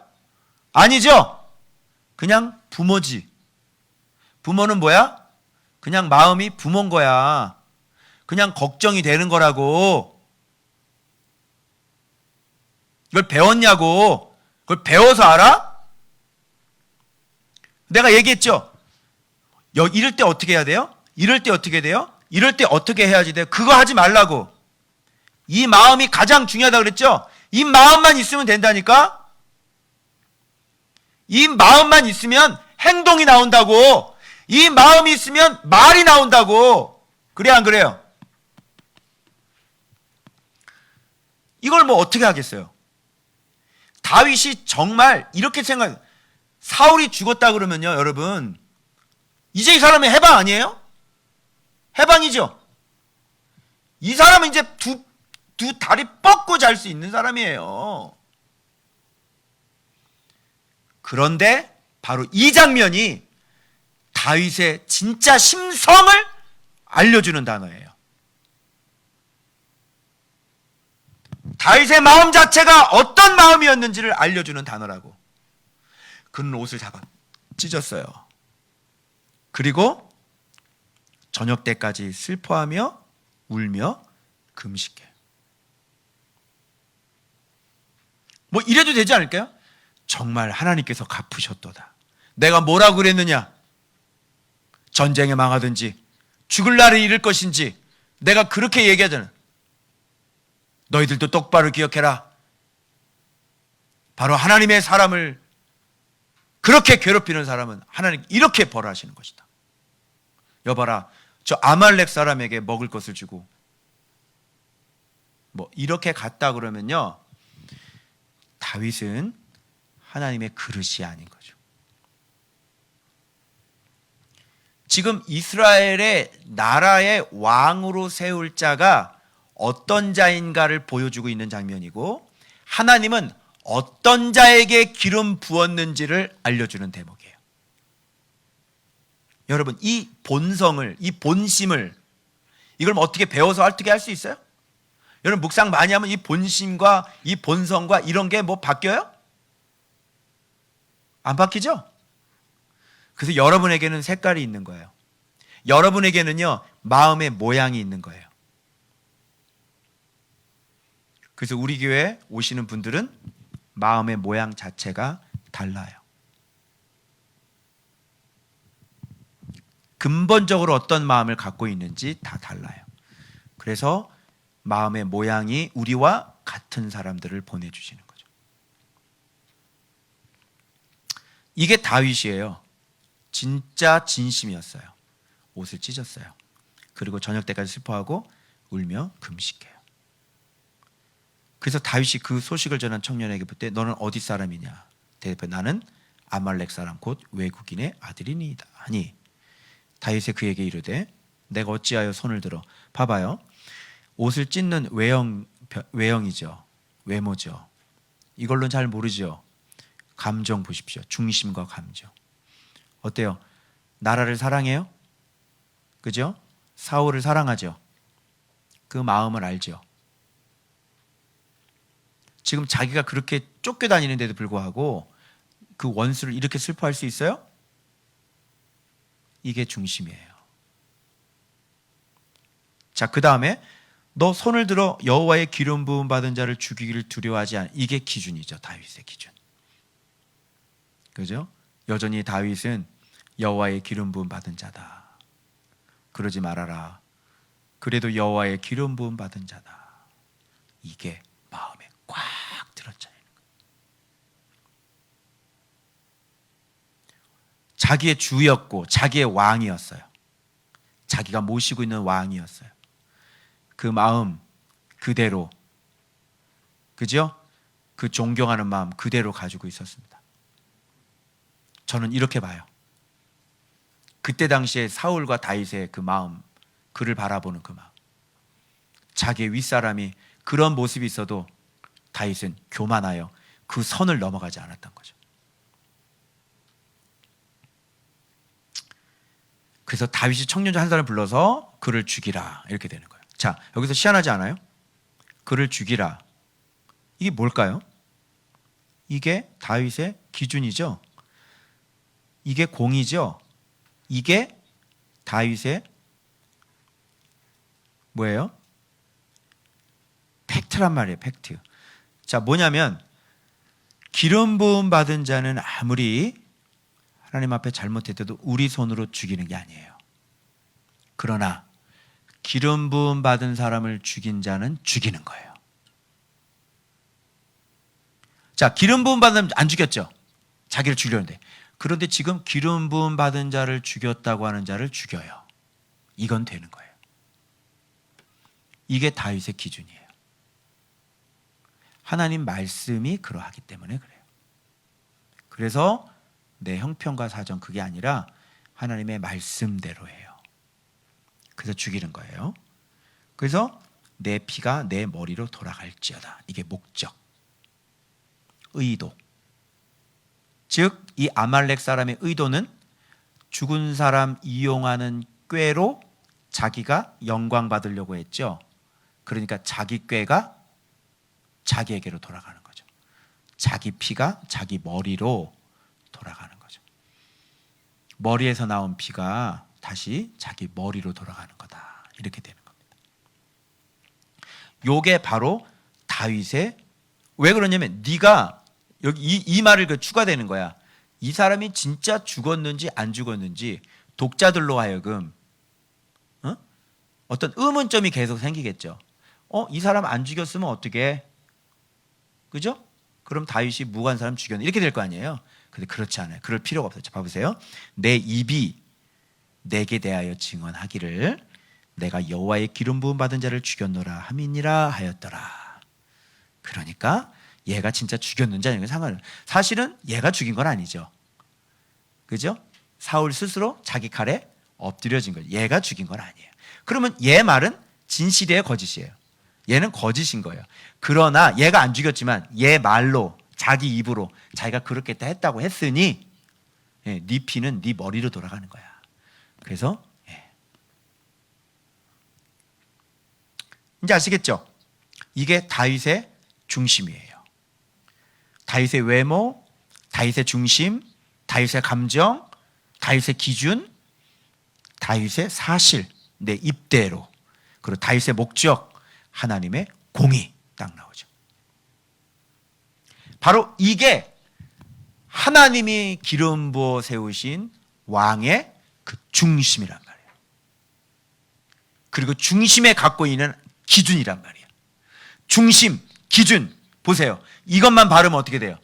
아니죠? 그냥 부모지. 부모는 뭐야? 그냥 마음이 부모인 거야. 그냥 걱정이 되는 거라고. 이걸 배웠냐고. 그걸 배워서 알아? 내가 얘기했죠. 이럴 때 어떻게 해야 돼요? 이럴 때 어떻게 돼요? 이럴 때 어떻게 해야지 돼요? 그거 하지 말라고. 이 마음이 가장 중요하다 그랬죠? 이 마음만 있으면 된다니까? 이 마음만 있으면 행동이 나온다고. 이 마음이 있으면 말이 나온다고. 그래, 안 그래요? 이걸 뭐 어떻게 하겠어요? 다윗이 정말 이렇게 사울이 죽었다 그러면요, 여러분, 이제 이 사람이 해방 아니에요? 해방이죠. 이 사람은 이제 두 다리 뻗고 잘 수 있는 사람이에요. 그런데 바로 이 장면이 다윗의 진짜 심성을 알려주는 단어예요. 다윗의 마음 자체가 어떤 마음이었는지를 알려주는 단어라고. 그는 옷을 잡아 찢었어요. 그리고 저녁 때까지 슬퍼하며 울며 금식해. 뭐 이래도 되지 않을까요? 정말 하나님께서 갚으셨도다. 내가 뭐라고 그랬느냐? 전쟁에 망하든지 죽을 날을 이를 것인지 내가 그렇게 얘기하잖아. 너희들도 똑바로 기억해라. 바로 하나님의 사람을 그렇게 괴롭히는 사람은 하나님 이렇게 벌하시는 것이다. 여봐라, 저 아말렉 사람에게 먹을 것을 주고 뭐 이렇게 갔다 그러면요, 다윗은 하나님의 그릇이 아닌 거죠. 지금 이스라엘의 나라의 왕으로 세울 자가 어떤 자인가를 보여주고 있는 장면이고, 하나님은 어떤 자에게 기름 부었는지를 알려주는 대목이에요. 여러분, 이 본성을, 이 본심을, 이걸 어떻게 배워서 어떻게 할 수 있어요? 여러분, 묵상 많이 하면 이 본심과 이 본성과 이런 게 뭐 바뀌어요? 안 바뀌죠? 그래서 여러분에게는 색깔이 있는 거예요. 여러분에게는요, 마음의 모양이 있는 거예요. 그래서 우리 교회에 오시는 분들은 마음의 모양 자체가 달라요. 근본적으로 어떤 마음을 갖고 있는지 다 달라요. 그래서 마음의 모양이 우리와 같은 사람들을 보내주시는 거죠. 이게 다윗이에요. 진짜 진심이었어요. 옷을 찢었어요. 그리고 저녁 때까지 슬퍼하고 울며 금식해요. 그래서 다윗이 그 소식을 전한 청년에게 묻되 너는 어디 사람이냐? 대답해 나는 아말렉 사람 곧 외국인의 아들이니이다 하니 다윗이 그에게 이르되 내가 어찌하여 손을 들어. 봐봐요. 옷을 찢는 외형이죠. 외모죠. 이걸로는 잘 모르죠. 감정 보십시오. 중심과 감정. 어때요? 나라를 사랑해요? 그죠? 사울을 사랑하죠. 그 마음을 알죠. 지금 자기가 그렇게 쫓겨다니는데도 불구하고 그 원수를 이렇게 슬퍼할 수 있어요? 이게 중심이에요. 자, 그 다음에 너 손을 들어 여호와의 기름 부음 받은 자를 죽이기를 두려워하지 않. 이게 기준이죠. 다윗의 기준. 그죠? 여전히 다윗은 여호와의 기름 부음 받은 자다. 그러지 말아라. 그래도 여호와의 기름 부음 받은 자다. 이게 마음에 꽉 들었잖아요. 자기의 주였고 자기의 왕이었어요. 자기가 모시고 있는 왕이었어요. 그 마음 그대로, 그죠? 그 존경하는 마음 그대로 가지고 있었습니다. 저는 이렇게 봐요. 그때 당시에 사울과 다윗의 그 마음, 그를 바라보는 그 마음, 자기의 윗사람이 그런 모습이 있어도 다윗은 교만하여 그 선을 넘어가지 않았던 거죠. 그래서 다윗이 청년자 한 사람을 불러서 그를 죽이라 이렇게 되는 거예요. 자, 여기서 희한하지 않아요? 그를 죽이라. 이게 뭘까요? 이게 다윗의 기준이죠. 이게 공이죠. 이게 다윗의 뭐예요? 팩트란 말이에요. 팩트. 자, 뭐냐면 기름 부음 받은 자는 아무리 하나님 앞에 잘못했어도 우리 손으로 죽이는 게 아니에요. 그러나 기름 부음 받은 사람을 죽인 자는 죽이는 거예요. 자, 기름 부음 받은 사람 안 죽였죠. 자기를 죽이려는데. 그런데 지금 기름 부음 받은 자를 죽였다고 하는 자를 죽여요. 이건 되는 거예요. 이게 다윗의 기준이에요. 하나님 말씀이 그러하기 때문에 그래요. 그래서 내 형편과 사정 그게 아니라 하나님의 말씀대로 해요. 그래서 죽이는 거예요. 그래서 내 피가 내 머리로 돌아갈지어다. 이게 목적, 의도. 즉 이 아말렉 사람의 의도는 죽은 사람 이용하는 꾀로 자기가 영광 받으려고 했죠. 그러니까 자기 꾀가 자기에게로 돌아가는 거죠. 자기 피가 자기 머리로 돌아가는 거죠. 머리에서 나온 피가 다시 자기 머리로 돌아가는 거다. 이렇게 되는 겁니다. 요게 바로 다윗의, 왜 그러냐면 네가 여기 이 말을 추가되는 거야. 이 사람이 진짜 죽었는지 안 죽었는지 독자들로 하여금 어떤 의문점이 계속 생기겠죠. 이 사람 안 죽였으면 어떻게? 그죠? 그럼 다윗이 무고한 사람 죽였네. 이렇게 될 거 아니에요. 근데 그렇지 않아요. 그럴 필요가 없어요. 봐보세요. 내 입이 내게 대하여 증언하기를 내가 여호와의 기름 부음 받은 자를 죽였노라 함이니라 하였더라. 그러니까 얘가 진짜 죽였는지 아니면 상관은, 사실은 얘가 죽인 건 아니죠. 그죠? 사울 스스로 자기 칼에 엎드려진 거예요. 얘가 죽인 건 아니에요. 그러면 얘 말은 진실이에요, 거짓이에요? 얘는 거짓인 거예요. 그러나 얘가 안 죽였지만 얘 말로, 자기 입으로 자기가 그렇게 했다고 했으니 네 피는 네 머리로 돌아가는 거야. 그래서 이제 아시겠죠? 이게 다윗의 중심이에요. 다윗의 외모, 다윗의 중심, 다윗의 감정, 다윗의 기준, 다윗의 사실, 내 입대로, 그리고 다윗의 목적, 하나님의 공의 딱 나오죠. 바로 이게 하나님이 기름 부어 세우신 왕의 그 중심이란 말이에요. 그리고 중심에 갖고 있는 기준이란 말이에요. 중심, 기준 보세요. 이것만 바르면 어떻게 돼요?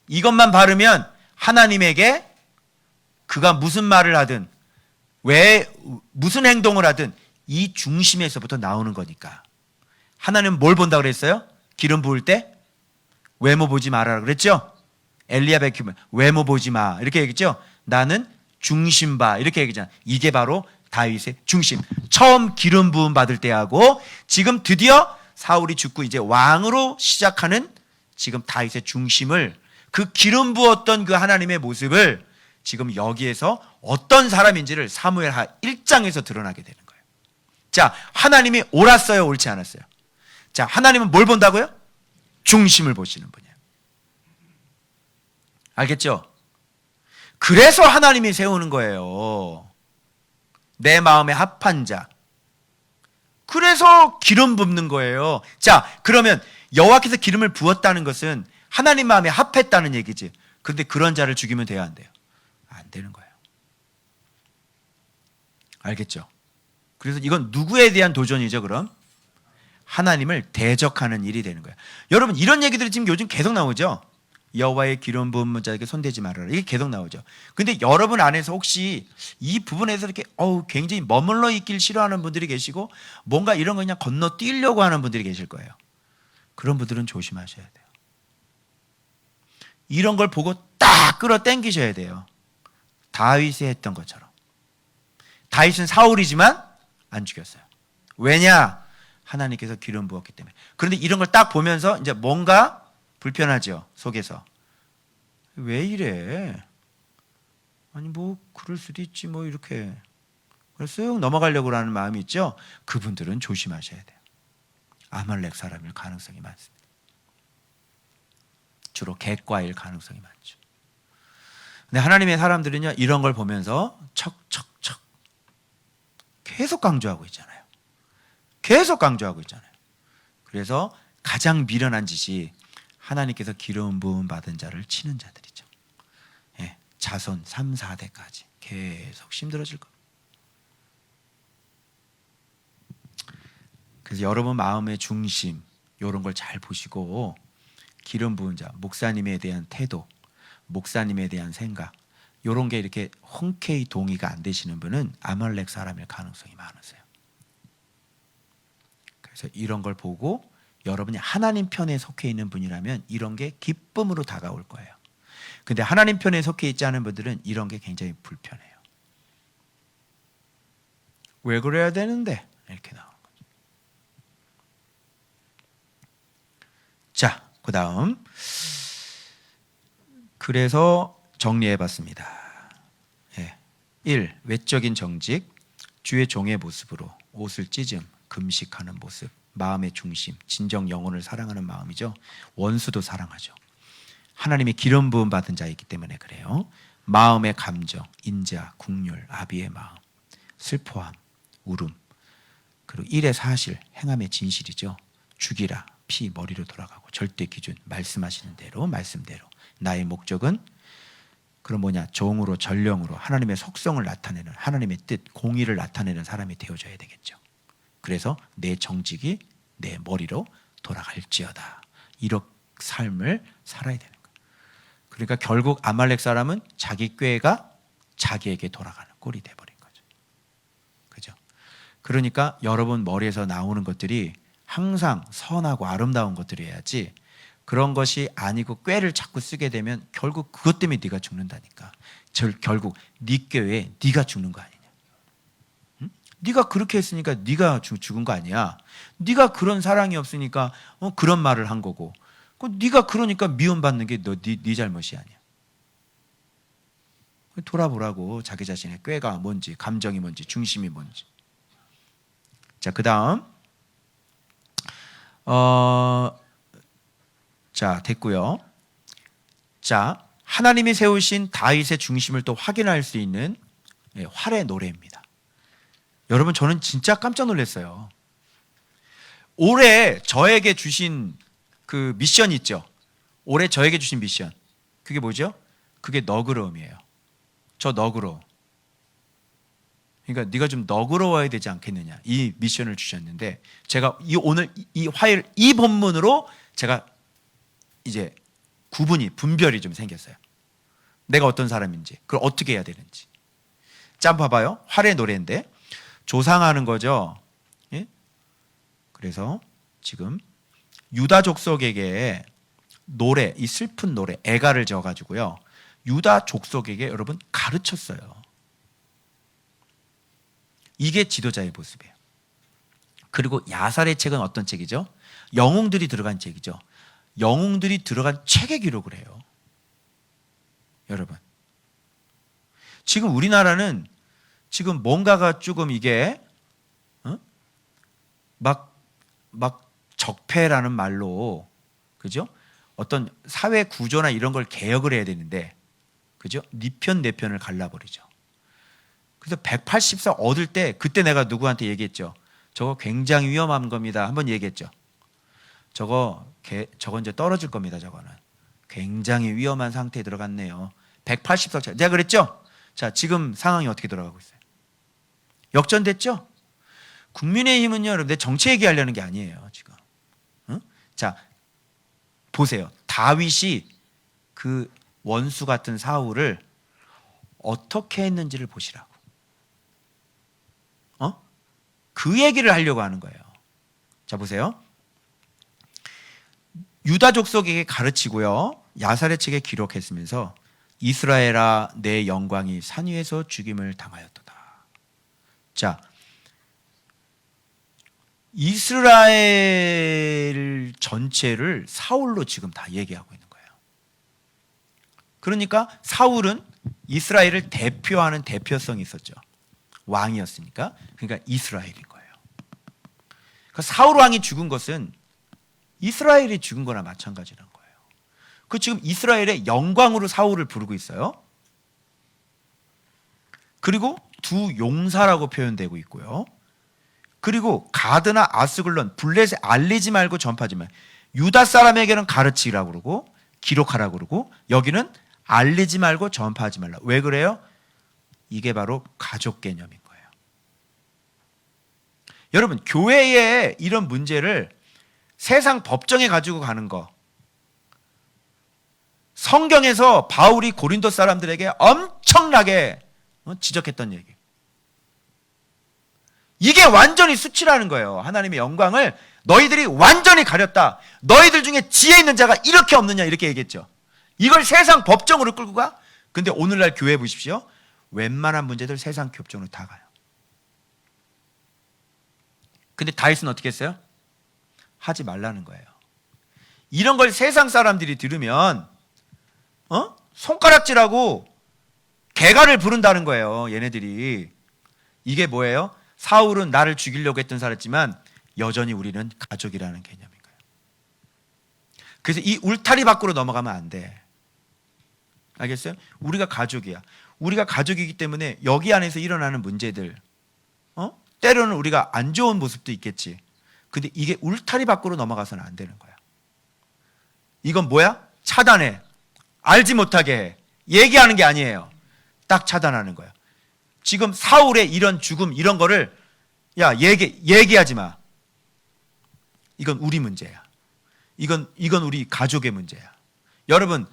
이것만 바르면 하나님에게 그가 무슨 말을 하든 왜 무슨 행동을 하든 이 중심에서부터 나오는 거니까. 하나님은 뭘 본다 그랬어요? 기름 부을 때 외모 보지 마라 그랬죠? 엘리야 베큐면 외모 보지 마 이렇게 얘기했죠? 나는 중심 봐 이렇게 얘기잖아. 이게 바로 다윗의 중심. 처음 기름 부음 받을 때하고 지금 드디어 사울이 죽고 이제 왕으로 시작하는 지금 다윗의 중심을, 그 기름 부었던 그 하나님의 모습을 지금 여기에서 어떤 사람인지를 사무엘 1장에서 드러나게 되는 거예요. 자, 하나님이 옳았어요, 옳지 않았어요? 자, 하나님은 뭘 본다고요? 중심을 보시는 분이에요. 알겠죠? 그래서 하나님이 세우는 거예요. 내 마음에 합한 자. 그래서 기름 붓는 거예요. 자, 그러면 여호와께서 기름을 부었다는 것은 하나님 마음에 합했다는 얘기지. 그런데 그런 자를 죽이면 돼요, 안 돼요? 안 되는 거예요. 알겠죠? 그래서 이건 누구에 대한 도전이죠, 그럼? 하나님을 대적하는 일이 되는 거예요. 여러분, 이런 얘기들이 지금 요즘 계속 나오죠? 여호와의 기름 부은 자에게 손대지 말아라. 이게 계속 나오죠. 근데 여러분 안에서 혹시 이 부분에서 이렇게 굉장히 머물러 있길 싫어하는 분들이 계시고 뭔가 이런 거 그냥 건너뛰려고 하는 분들이 계실 거예요. 그런 분들은 조심하셔야 돼요. 이런 걸 보고 딱 끌어당기셔야 돼요. 다윗이 했던 것처럼. 다윗은 사울이지만 안 죽였어요. 왜냐? 하나님께서 기름 부었기 때문에. 그런데 이런 걸 딱 보면서 이제 뭔가 불편하죠, 속에서. 왜 이래? 아니 뭐 그럴 수도 있지 뭐 이렇게. 그래서 쓱 넘어가려고 하는 마음이 있죠. 그분들은 조심하셔야 돼요. 아말렉 사람일 가능성이 많습니다. 주로 객과일 가능성이 많죠. 근데 하나님의 사람들은요, 이런 걸 보면서 척척척 계속 강조하고 있잖아요. 계속 강조하고 있잖아요. 그래서 가장 미련한 짓이 하나님께서 기름 부음 받은 자를 치는 자들이죠. 예, 자손 3, 4대까지 계속 힘들어질 겁니다. 그래서 여러분 마음의 중심 이런 걸 잘 보시고 기름 부은 자, 목사님에 대한 태도, 목사님에 대한 생각 이런 게 이렇게 흔쾌히 동의가 안 되시는 분은 아말렉 사람일 가능성이 많으세요. 그래서 이런 걸 보고 여러분이 하나님 편에 속해 있는 분이라면 이런 게 기쁨으로 다가올 거예요. 근데 하나님 편에 속해 있지 않은 분들은 이런 게 굉장히 불편해요. 왜 그래야 되는데? 이렇게 나오는 거죠. 자, 그 다음 그래서 정리해 봤습니다. 1. 외적인 정직, 주의 종의 모습으로 옷을 찢음, 금식하는 모습, 마음의 중심, 진정 영혼을 사랑하는 마음이죠. 원수도 사랑하죠. 하나님의 기름 부음 받은 자이기 때문에 그래요. 마음의 감정, 인자, 국률, 아비의 마음, 슬퍼함, 울음, 그리고 일의 사실, 행함의 진실이죠. 죽이라, 피 머리로 돌아가고 절대 기준, 말씀하시는 대로 말씀대로. 나의 목적은 그럼 뭐냐? 종으로 전령으로 하나님의 속성을 나타내는, 하나님의 뜻, 공의를 나타내는 사람이 되어져야 되겠죠. 그래서 내 정직이 내 머리로 돌아갈지어다. 이런 삶을 살아야 되는 거예요. 그러니까 결국 아말렉 사람은 자기 꾀가 자기에게 돌아가는 꼴이 돼버린 거죠. 그죠? 그러니까 여러분 머리에서 나오는 것들이 항상 선하고 아름다운 것들이어야지, 그런 것이 아니고 꾀를 자꾸 쓰게 되면 결국 그것 때문에 네가 죽는다니까. 결국 네 꾀에 네가 죽는 거 아니냐. 응? 네가 그렇게 했으니까 네가 죽은 거 아니야. 네가 그런 사랑이 없으니까 그런 말을 한 거고, 네가 그러니까 미움받는 게 네 잘못이 아니야. 돌아보라고. 자기 자신의 꾀가 뭔지, 감정이 뭔지, 중심이 뭔지. 자, 그 다음 자, 됐고요. 자, 하나님이 세우신 다윗의 중심을 또 확인할 수 있는 활의 노래입니다. 여러분, 저는 진짜 깜짝 놀랐어요. 올해 저에게 주신 그 미션 있죠? 올해 저에게 주신 미션. 그게 뭐죠? 그게 너그러움이에요. 저 너그러움. 그러니까 네가 좀 너그러워야 되지 않겠느냐, 이 미션을 주셨는데, 제가 오늘 이 화요일 이 본문으로 제가 이제 분별이 좀 생겼어요. 내가 어떤 사람인지, 그걸 어떻게 해야 되는지. 자, 봐봐요. 활의 노래인데 조상하는 거죠. 예? 그래서 지금 유다 족속에게 노래, 이 슬픈 노래, 애가를 져가지고요, 유다 족속에게 여러분 가르쳤어요. 이게 지도자의 모습이에요. 그리고 야살의 책은 어떤 책이죠? 영웅들이 들어간 책이죠. 영웅들이 들어간 책에 기록을 해요. 여러분, 지금 우리나라는 지금 뭔가가 조금 이게 막 적폐라는 말로, 그죠? 어떤 사회 구조나 이런 걸 개혁을 해야 되는데, 그죠? 네 편 내 편을 갈라버리죠. 그래서 180석 얻을 때, 그때 내가 누구한테 얘기했죠? 저거 굉장히 위험한 겁니다. 한번 얘기했죠. 저거 이제 떨어질 겁니다. 저거는 굉장히 위험한 상태에 들어갔네요. 180석 내가 그랬죠? 자, 지금 상황이 어떻게 돌아가고 있어요? 역전됐죠? 국민의힘은요, 여러분, 내 정치 얘기하려는 게 아니에요 지금. 응? 자, 보세요. 다윗이 그 원수 같은 사울을 어떻게 했는지를 보시라고. 그 얘기를 하려고 하는 거예요. 자, 보세요. 유다 족속에게 가르치고요, 야살의 책에 기록했으면서 이스라엘아, 내 영광이 산 위에서 죽임을 당하였도다. 자, 이스라엘 전체를 사울로 지금 다 얘기하고 있는 거예요. 그러니까 사울은 이스라엘을 대표하는 대표성이 있었죠. 왕이었으니까. 그러니까 이스라엘인 거예요. 그러니까 사울 왕이 죽은 것은 이스라엘이 죽은 거나 마찬가지란 거예요. 그 지금 이스라엘의 영광으로 사울을 부르고 있어요. 그리고 두 용사라고 표현되고 있고요. 그리고 가드나 아스글론, 블렛에 알리지 말고 전파하지 말. 유다 사람에게는 가르치라고 그러고 기록하라고 그러고, 여기는 알리지 말고 전파하지 말라. 왜 그래요? 이게 바로 가족 개념인 거예요. 여러분, 교회의 이런 문제를 세상 법정에 가지고 가는 거, 성경에서 바울이 고린도 사람들에게 엄청나게 지적했던 얘기, 이게 완전히 수치라는 거예요. 하나님의 영광을 너희들이 완전히 가렸다. 너희들 중에 지혜 있는 자가 이렇게 없느냐, 이렇게 얘기했죠. 이걸 세상 법정으로 끌고 가? 근데 오늘날 교회 보십시오. 웬만한 문제들 세상 법정으로 다 가요. 근데 다윗은 어떻게 했어요? 하지 말라는 거예요. 이런 걸 세상 사람들이 들으면 손가락질하고 개가를 부른다는 거예요. 얘네들이. 이게 뭐예요? 사울은 나를 죽이려고 했던 사람이지만 여전히 우리는 가족이라는 개념인 거예요. 그래서 이 울타리 밖으로 넘어가면 안 돼. 알겠어요? 우리가 가족이야. 우리가 가족이기 때문에 여기 안에서 일어나는 문제들, 때로는 우리가 안 좋은 모습도 있겠지. 근데 이게 울타리 밖으로 넘어가서는 안 되는 거야. 이건 뭐야? 차단해. 알지 못하게 해. 얘기하는 게 아니에요. 딱 차단하는 거야. 지금 사울의 이런 죽음, 이런 거를 얘기하지 마. 이건 우리 문제야. 이건 우리 가족의 문제야. 여러분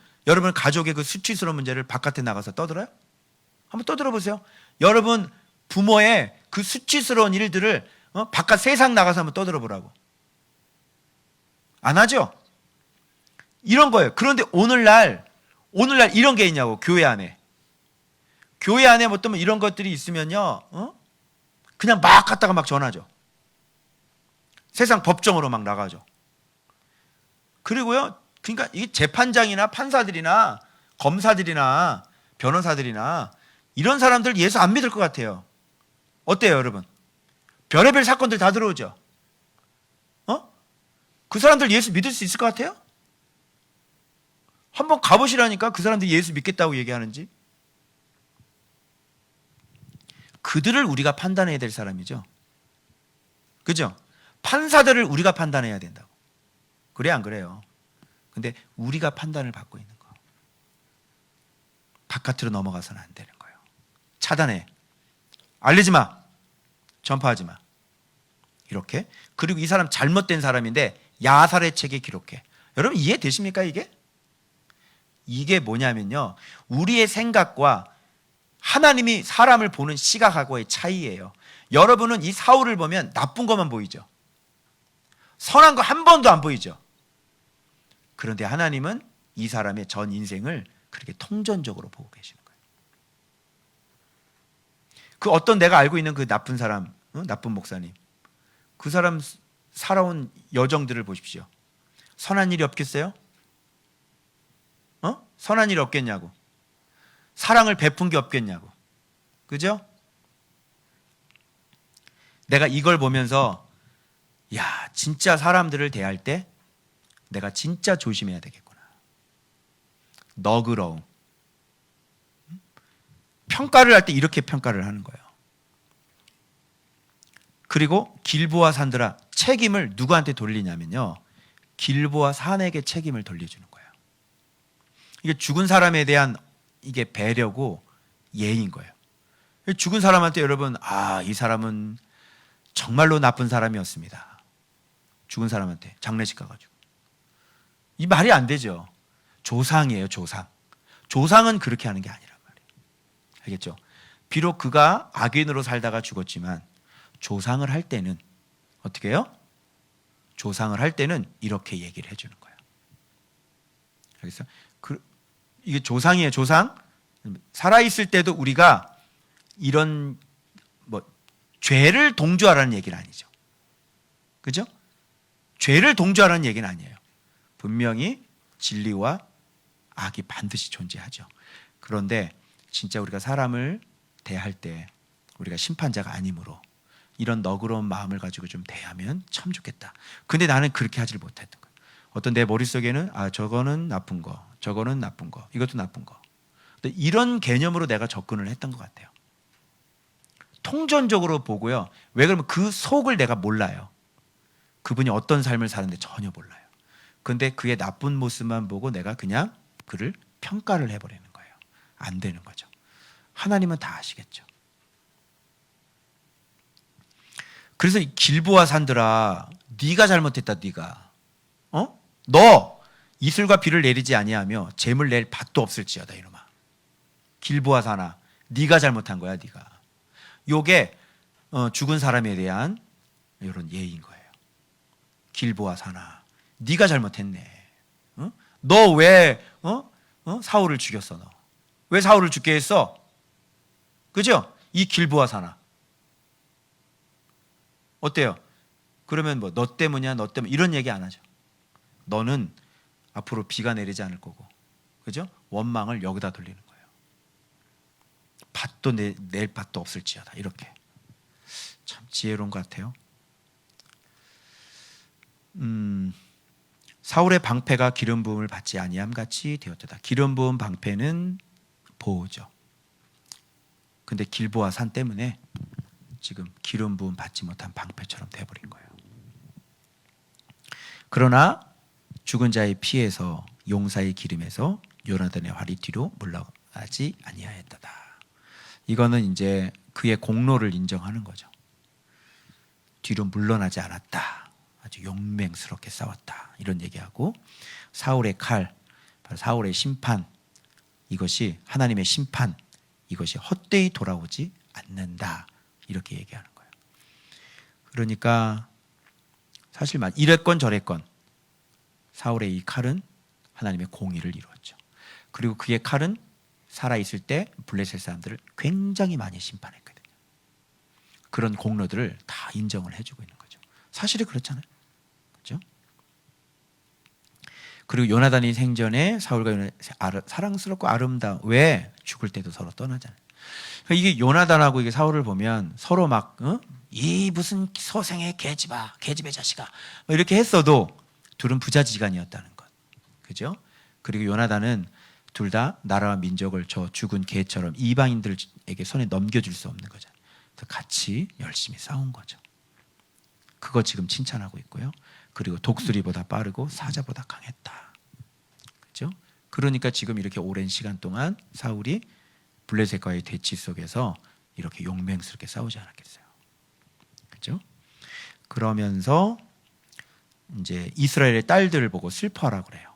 가족의 그 수치스러운 문제를 바깥에 나가서 떠들어요? 한번 떠들어 보세요. 여러분 부모의 그 수치스러운 일들을 바깥 세상 나가서 한번 떠들어 보라고. 안 하죠? 이런 거예요. 그런데 오늘날 이런 게 있냐고. 교회 안에 뭐 어떤 이런 것들이 있으면요, 그냥 막 갔다가 막 전하죠. 세상 법정으로 막 나가죠. 그리고요, 그러니까 이 재판장이나 판사들이나 검사들이나 변호사들이나 이런 사람들 예수 안 믿을 것 같아요. 어때요, 여러분? 별의별 사건들 다 들어오죠. 그 사람들 예수 믿을 수 있을 것 같아요? 한번 가보시라니까. 그 사람들이 예수 믿겠다고 얘기하는지. 그들을 우리가 판단해야 될 사람이죠. 그죠? 판사들을 우리가 판단해야 된다고. 그래 안 그래요? 근데 우리가 판단을 받고 있는 거. 바깥으로 넘어가서는 안 되는 거예요. 차단해. 알리지 마. 전파하지 마. 이렇게. 그리고 이 사람 잘못된 사람인데 야살의 책에 기록해. 여러분 이해되십니까 이게? 이게 뭐냐면요. 우리의 생각과 하나님이 사람을 보는 시각하고의 차이예요. 여러분은 이 사울을 보면 나쁜 것만 보이죠. 선한 거 한 번도 안 보이죠. 그런데 하나님은 이 사람의 전 인생을 그렇게 통전적으로 보고 계시는 거예요. 그 어떤 내가 알고 있는 그 나쁜 사람, 나쁜 목사님, 그 사람 살아온 여정들을 보십시오. 선한 일이 없겠어요? 선한 일이 없겠냐고. 사랑을 베푼 게 없겠냐고. 그죠? 내가 이걸 보면서 야, 진짜 사람들을 대할 때 내가 진짜 조심해야 되겠구나. 너그러움. 평가를 할 때 이렇게 평가를 하는 거예요. 그리고 길보아 산들아, 책임을 누구한테 돌리냐면요, 길보아 산에게 책임을 돌려주는 거예요. 이게 죽은 사람에 대한 이게 배려고 예인 거예요. 죽은 사람한테 여러분, 이 사람은 정말로 나쁜 사람이었습니다. 죽은 사람한테 장례식 가가지고. 이 말이 안 되죠. 조상이에요, 조상. 조상은 그렇게 하는 게 아니란 말이에요. 알겠죠? 비록 그가 악인으로 살다가 죽었지만 조상을 할 때는 어떻게 해요? 조상을 할 때는 이렇게 얘기를 해주는 거예요. 알겠어요? 이게 조상이에요, 조상. 살아있을 때도 우리가 이런 죄를 동조하라는 얘기는 아니죠. 그죠? 죄를 동조하라는 얘기는 아니에요. 분명히 진리와 악이 반드시 존재하죠. 그런데 진짜 우리가 사람을 대할 때 우리가 심판자가 아니므로 이런 너그러운 마음을 가지고 좀 대하면 참 좋겠다. 근데 나는 그렇게 하지를 못했던 거예요. 어떤 내 머릿속에는 저거는 나쁜 거, 저거는 나쁜 거, 이것도 나쁜 거. 근데 이런 개념으로 내가 접근을 했던 것 같아요. 통전적으로 보고요. 왜 그러면 그 속을 내가 몰라요. 그분이 어떤 삶을 사는데 전혀 몰라요. 근데 그의 나쁜 모습만 보고 내가 그냥 그를 평가를 해버리는 거예요. 안 되는 거죠. 하나님은 다 아시겠죠. 그래서 길보아 산들아, 네가 잘못했다. 네가 너 이슬과 비를 내리지 아니하며 잼을 낼 밭도 없을지어다. 이놈아. 길보아 산아, 네가 잘못한 거야. 네가. 요게 죽은 사람에 대한 이런 예인 거예요. 길보아 산아, 네가 잘못했네. 너 왜 사울을 죽였어? 너 왜 사울을 죽게 했어? 그죠? 이 길보아 산아. 어때요? 그러면 너 때문이야, 너 때문에 이런 얘기 안 하죠. 너는 앞으로 비가 내리지 않을 거고, 그죠? 원망을 여기다 돌리는 거예요. 밭도 낼 밭도 없을지어다. 이렇게. 참 지혜로운 것 같아요. 사울의 방패가 기름 부음을 받지 아니함 같이 되었다. 기름 부음 방패는 보호죠. 근데 길보아 산 때문에 지금 기름 부음 받지 못한 방패처럼 돼버린 거예요. 그러나 죽은 자의 피에서 용사의 기름에서 요나단의 활이 뒤로 물러가지 아니하였다. 이거는 이제 그의 공로를 인정하는 거죠. 뒤로 물러나지 않았다. 아주 용맹스럽게 싸웠다. 이런 얘기하고 사울의 칼, 바로 사울의 심판, 이것이 하나님의 심판, 이것이 헛되이 돌아오지 않는다. 이렇게 얘기하는 거예요. 그러니까 사실 이랬건 저랬건 사울의 이 칼은 하나님의 공의를 이루었죠. 그리고 그의 칼은 살아있을 때 블레셋 사람들을 굉장히 많이 심판했거든요. 그런 공로들을 다 인정을 해주고 있는 거죠. 사실이 그렇잖아요. 그렇죠? 그리고 요나단이 생전에 사울과 사랑스럽고 아름다워. 왜? 죽을 때도 서로 떠나잖아요. 그러니까 이게 요나단하고 이게 사울을 보면 서로 이 무슨 소생의 계집의 자식아 이렇게 했어도 둘은 부자지간이었다는 것. 그죠? 그리고 요나단은 둘 다 나라와 민족을 저 죽은 개처럼 이방인들에게 손에 넘겨줄 수 없는 거잖아요. 그래서 같이 열심히 싸운 거죠. 그거 지금 칭찬하고 있고요. 그리고 독수리보다 빠르고 사자보다 강했다. 그죠? 그러니까 지금 이렇게 오랜 시간 동안 사울이 블레셋과의 대치 속에서 이렇게 용맹스럽게 싸우지 않았겠어요. 그렇죠? 그러면서 이제 이스라엘의 딸들을 보고 슬퍼하라 그래요.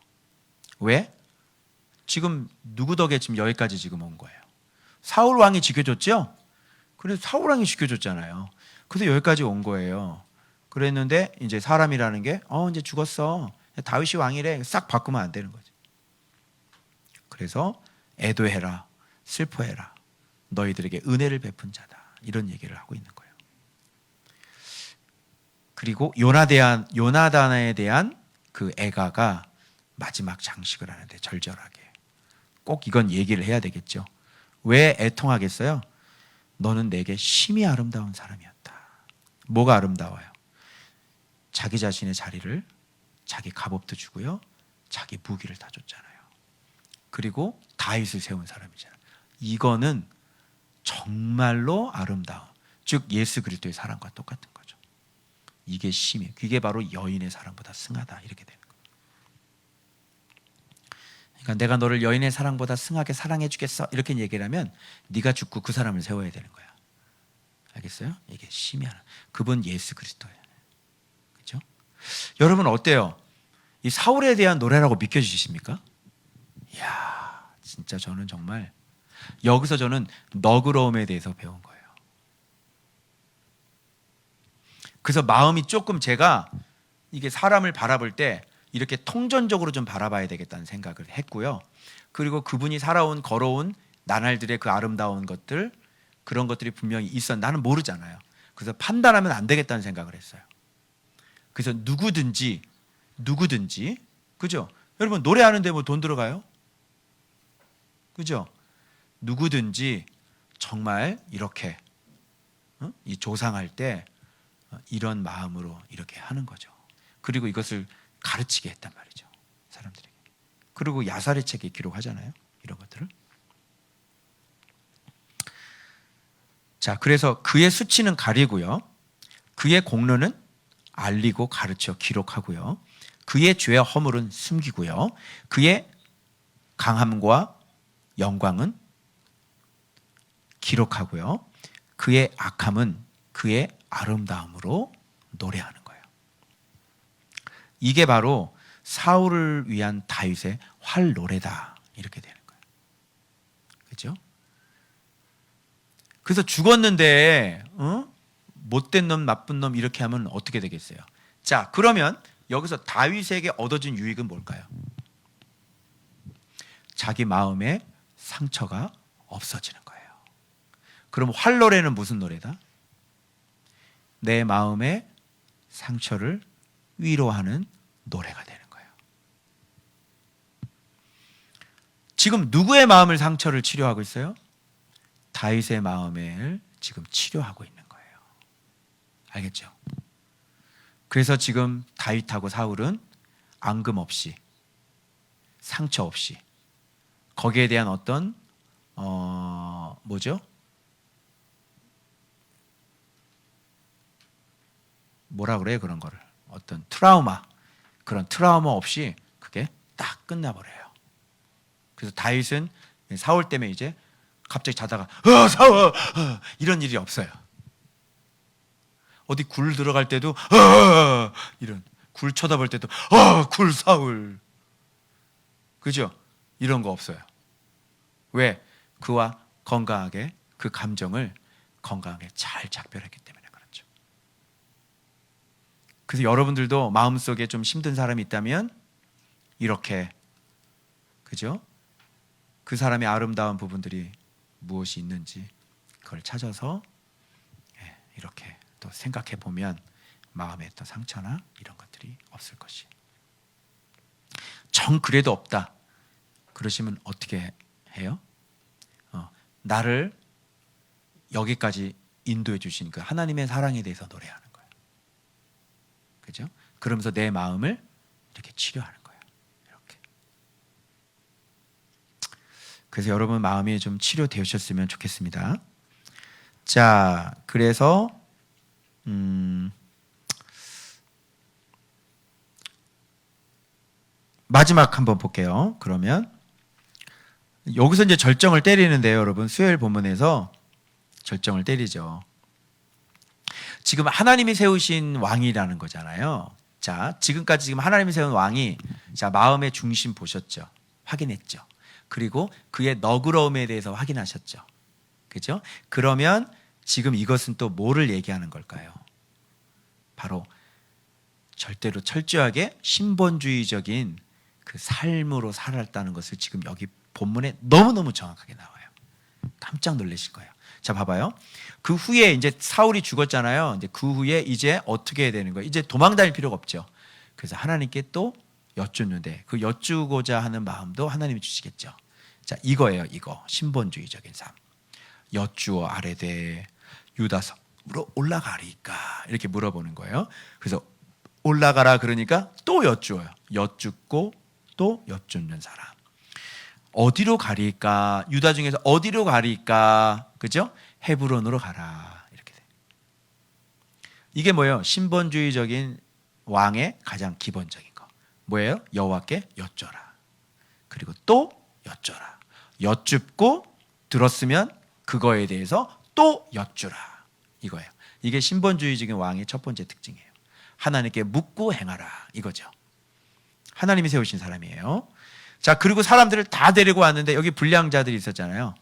왜? 지금 누구 덕에 지금 여기까지 지금 온 거예요? 사울 왕이 지켜줬죠? 그래서 사울 왕이 지켜줬잖아요. 그래서 여기까지 온 거예요. 그랬는데 이제 사람이라는 게 이제 죽었어. 다윗이 왕이래. 싹 바꾸면 안 되는 거지. 그래서 애도해라. 슬퍼해라. 너희들에게 은혜를 베푼 자다. 이런 얘기를 하고 있는 거예요. 그리고 요나단에 대한 그 애가가 마지막 장식을 하는데 절절하게 꼭 이건 얘기를 해야 되겠죠. 왜 애통하겠어요? 너는 내게 심히 아름다운 사람이었다. 뭐가 아름다워요? 자기 자신의 자리를, 자기 갑옷도 주고요, 자기 무기를 다 줬잖아요. 그리고 다윗을 세운 사람이잖아요. 이거는 정말로 아름다움, 즉 예수 그리스도의 사랑과 똑같은 거죠. 이게 심히, 이게 바로 여인의 사랑보다 승하다, 이렇게 되는 거예요. 그러니까 내가 너를 여인의 사랑보다 승하게 사랑해 주겠어, 이렇게 얘기를 하면 네가 죽고 그 사람을 세워야 되는 거야. 알겠어요? 이게 심히 하나. 그분 예수 그리스도예요. 그렇죠? 여러분 어때요? 이 사울에 대한 노래라고 믿겨지십니까? 이야, 진짜 저는 정말 여기서 저는 너그러움에 대해서 배운 거예요. 그래서 마음이 조금, 제가 이게 사람을 바라볼 때 이렇게 통전적으로 좀 바라봐야 되겠다는 생각을 했고요. 그리고 그분이 살아온, 걸어온 나날들의 그 아름다운 것들, 그런 것들이 분명히 있어. 나는 모르잖아요. 그래서 판단하면 안 되겠다는 생각을 했어요. 그래서 누구든지, 그죠? 여러분 노래하는데 뭐 돈 들어가요? 그죠? 누구든지 정말 이렇게 이 조상할 때 이런 마음으로 이렇게 하는 거죠. 그리고 이것을 가르치게 했단 말이죠, 사람들에게. 그리고 야살의 책에 기록하잖아요, 이런 것들을. 자, 그래서 그의 수치는 가리고요, 그의 공로는 알리고 가르쳐 기록하고요, 그의 죄와 허물은 숨기고요, 그의 강함과 영광은 기록하고요, 그의 악함은 그의 아름다움으로 노래하는 거예요. 이게 바로 사울을 위한 다윗의 활노래다, 이렇게 되는 거예요. 그렇죠? 그래서 죽었는데 못된 놈, 나쁜 놈 이렇게 하면 어떻게 되겠어요? 자, 그러면 여기서 다윗에게 얻어진 유익은 뭘까요? 자기 마음에 상처가 없어지는 거예요. 그럼 활노래는 무슨 노래다? 내 마음의 상처를 위로하는 노래가 되는 거예요. 지금 누구의 마음을, 상처를 치료하고 있어요? 다윗의 마음을 지금 치료하고 있는 거예요. 알겠죠? 그래서 지금 다윗하고 사울은 앙금 없이, 상처 없이, 거기에 대한 어떤 뭐죠? 뭐라 그래요? 그런 거를 어떤 트라우마, 그런 트라우마 없이 그게 딱 끝나버려요. 그래서 다윗은 사울 때문에 이제 갑자기 자다가 사울 이런 일이 없어요. 어디 굴 들어갈 때도 이런, 굴 쳐다볼 때도 굴 사울, 그죠? 이런 거 없어요. 왜? 그와 건강하게, 그 감정을 건강하게 잘 작별했기 때문에 그렇죠. 그래서 여러분들도 마음속에 좀 힘든 사람이 있다면 이렇게, 그죠? 그 사람의 아름다운 부분들이 무엇이 있는지 그걸 찾아서 이렇게 또 생각해 보면 마음에 또 상처나 이런 것들이 없을 것이. 정 그래도 없다 그러시면 어떻게 해요? 나를 여기까지 인도해 주신 그 하나님의 사랑에 대해서 노래하는 거예요. 그죠? 그러면서 내 마음을 이렇게 치료하는 거예요. 이렇게. 그래서 여러분 마음이 좀 치료되셨으면 좋겠습니다. 자, 그래서 마지막 한번 볼게요. 그러면 여기서 이제 절정을 때리는데요, 여러분. 수요일 본문에서 절정을 때리죠. 지금 하나님이 세우신 왕이라는 거잖아요. 자, 지금까지 지금 하나님이 세운 왕이 자, 마음의 중심 보셨죠? 확인했죠. 그리고 그의 너그러움에 대해서 확인하셨죠. 그죠? 그러면 지금 이것은 또 뭐를 얘기하는 걸까요? 바로 절대로 철저하게 신본주의적인 그 삶으로 살았다는 것을 지금 여기 본문에 너무너무 정확하게 나와요. 깜짝 놀라실 거예요. 자, 봐봐요. 그 후에 이제 사울이 죽었잖아요. 이제 그 후에 이제 어떻게 해야 되는 거예요? 이제 도망 다닐 필요가 없죠. 그래서 하나님께 또 여쭙는데 그 여쭈고자 하는 마음도 하나님이 주시겠죠. 자, 이거예요. 이거 신본주의적인 삶. 여쭈어 아뢰되 유다성으로 올라가리까 이렇게 물어보는 거예요. 그래서 올라가라 그러니까 또 여쭈어요. 여쭙고 또 여쭙는 사람. 어디로 가리까? 유다 중에서 어디로 가리까? 그죠? 헤브론으로 가라. 이렇게 돼. 이게 뭐예요? 신본주의적인 왕의 가장 기본적인 거. 뭐예요? 여호와께 여쭤라. 그리고 또 여쭤라. 여쭙고 들었으면 그거에 대해서 또 여쭈라. 이거예요. 이게 신본주의적인 왕의 첫 번째 특징이에요. 하나님께 묻고 행하라. 이거죠. 하나님이 세우신 사람이에요. 자, 그리고 사람들을 다 데리고 왔는데 여기 불량자들이 있었잖아요.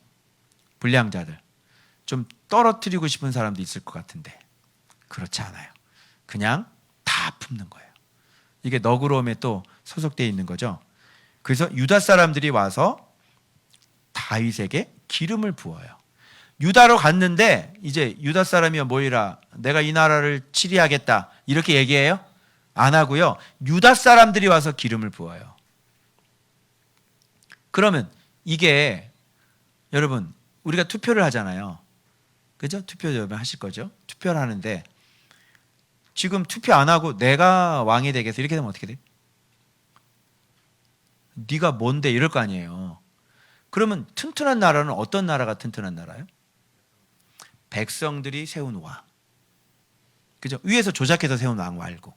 불량자들. 좀 떨어뜨리고 싶은 사람도 있을 것 같은데 그렇지 않아요. 그냥 다 품는 거예요. 이게 너그러움에 또 소속되어 있는 거죠. 그래서 유다 사람들이 와서 다윗에게 기름을 부어요. 유다로 갔는데 이제 유다 사람이여 모이라 내가 이 나라를 치리하겠다 이렇게 얘기해요? 안 하고요. 유다 사람들이 와서 기름을 부어요. 그러면 이게 여러분 우리가 투표를 하잖아요. 그죠? 투표 여러분 하실 거죠? 투표를 하는데 지금 투표 안 하고 내가 왕이 되겠어 이렇게 되면 어떻게 돼? 네가 뭔데 이럴 거 아니에요. 그러면 튼튼한 나라는 어떤 나라가 튼튼한 나라예요? 백성들이 세운 왕. 그죠? 위에서 조작해서 세운 왕 말고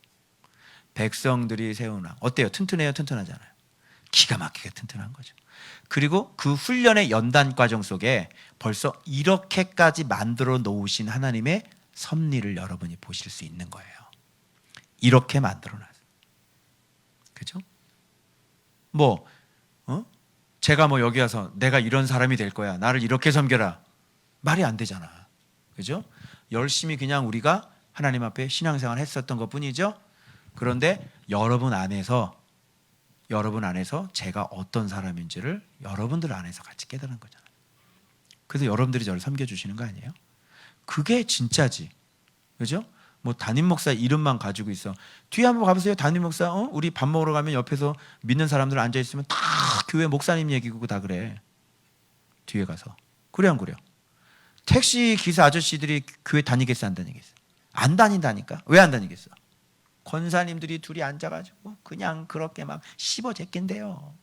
백성들이 세운 왕. 어때요? 튼튼해요? 튼튼하잖아요. 기가 막히게 튼튼한 거죠. 그리고 그 훈련의 연단 과정 속에 벌써 이렇게까지 만들어 놓으신 하나님의 섭리를 여러분이 보실 수 있는 거예요. 이렇게 만들어 놨어요. 그죠? 제가 여기 와서 내가 이런 사람이 될 거야. 나를 이렇게 섬겨라. 말이 안 되잖아. 그죠? 열심히 그냥 우리가 하나님 앞에 신앙생활 했었던 것 뿐이죠. 그런데 여러분 안에서 제가 어떤 사람인지를 여러분들 안에서 같이 깨달은 거잖아요. 그래서 여러분들이 저를 섬겨주시는 거 아니에요? 그게 진짜지. 그죠? 담임 목사 이름만 가지고 있어. 뒤에 한번 가보세요. 담임 목사, 우리 밥 먹으러 가면 옆에서 믿는 사람들 앉아있으면 다 교회 목사님 얘기고 다 그래. 뒤에 가서. 그래 안 그래요? 택시 기사 아저씨들이 교회 다니겠어 안 다니겠어? 안 다닌다니까. 왜 안 다니겠어? 권사님들이 둘이 앉아가지고 그냥 그렇게 막 씹어제낀대요.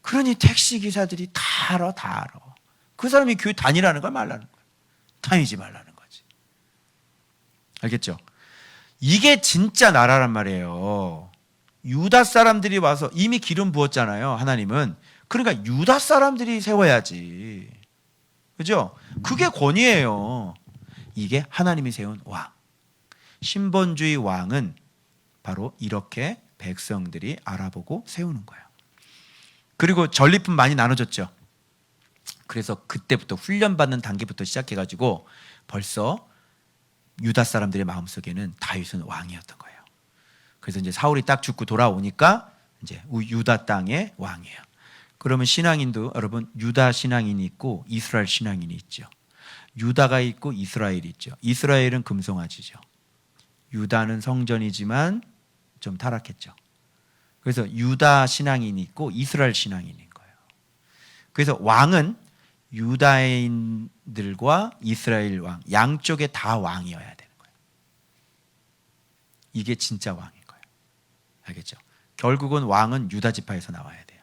그러니 택시 기사들이 다 알아. 그 사람이 교회 다니라는 걸 말라는 거야. 다니지 말라는 거지. 알겠죠? 이게 진짜 나라란 말이에요. 유다 사람들이 와서 이미 기름 부었잖아요. 하나님은. 그러니까 유다 사람들이 세워야지. 그죠? 그게 권위예요. 이게 하나님이 세운 왕. 신본주의 왕은 바로 이렇게 백성들이 알아보고 세우는 거예요. 그리고 전리품 많이 나눠줬죠. 그래서 그때부터 훈련받는 단계부터 시작해가지고 벌써 유다 사람들의 마음속에는 다윗은 왕이었던 거예요. 그래서 이제 사울이 딱 죽고 돌아오니까 이제 유다 땅의 왕이에요. 그러면 신앙인도 여러분 유다 신앙인이 있고 이스라엘 신앙인이 있죠. 유다가 있고 이스라엘이 있죠. 이스라엘은 금송아지죠. 유다는 성전이지만 좀 타락했죠. 그래서 유다 신앙인이 있고 이스라엘 신앙인인 거예요. 그래서 왕은 유다인들과 이스라엘 왕 양쪽에 다 왕이어야 되는 거예요. 이게 진짜 왕인 거예요. 알겠죠? 결국은 왕은 유다 지파에서 나와야 돼요.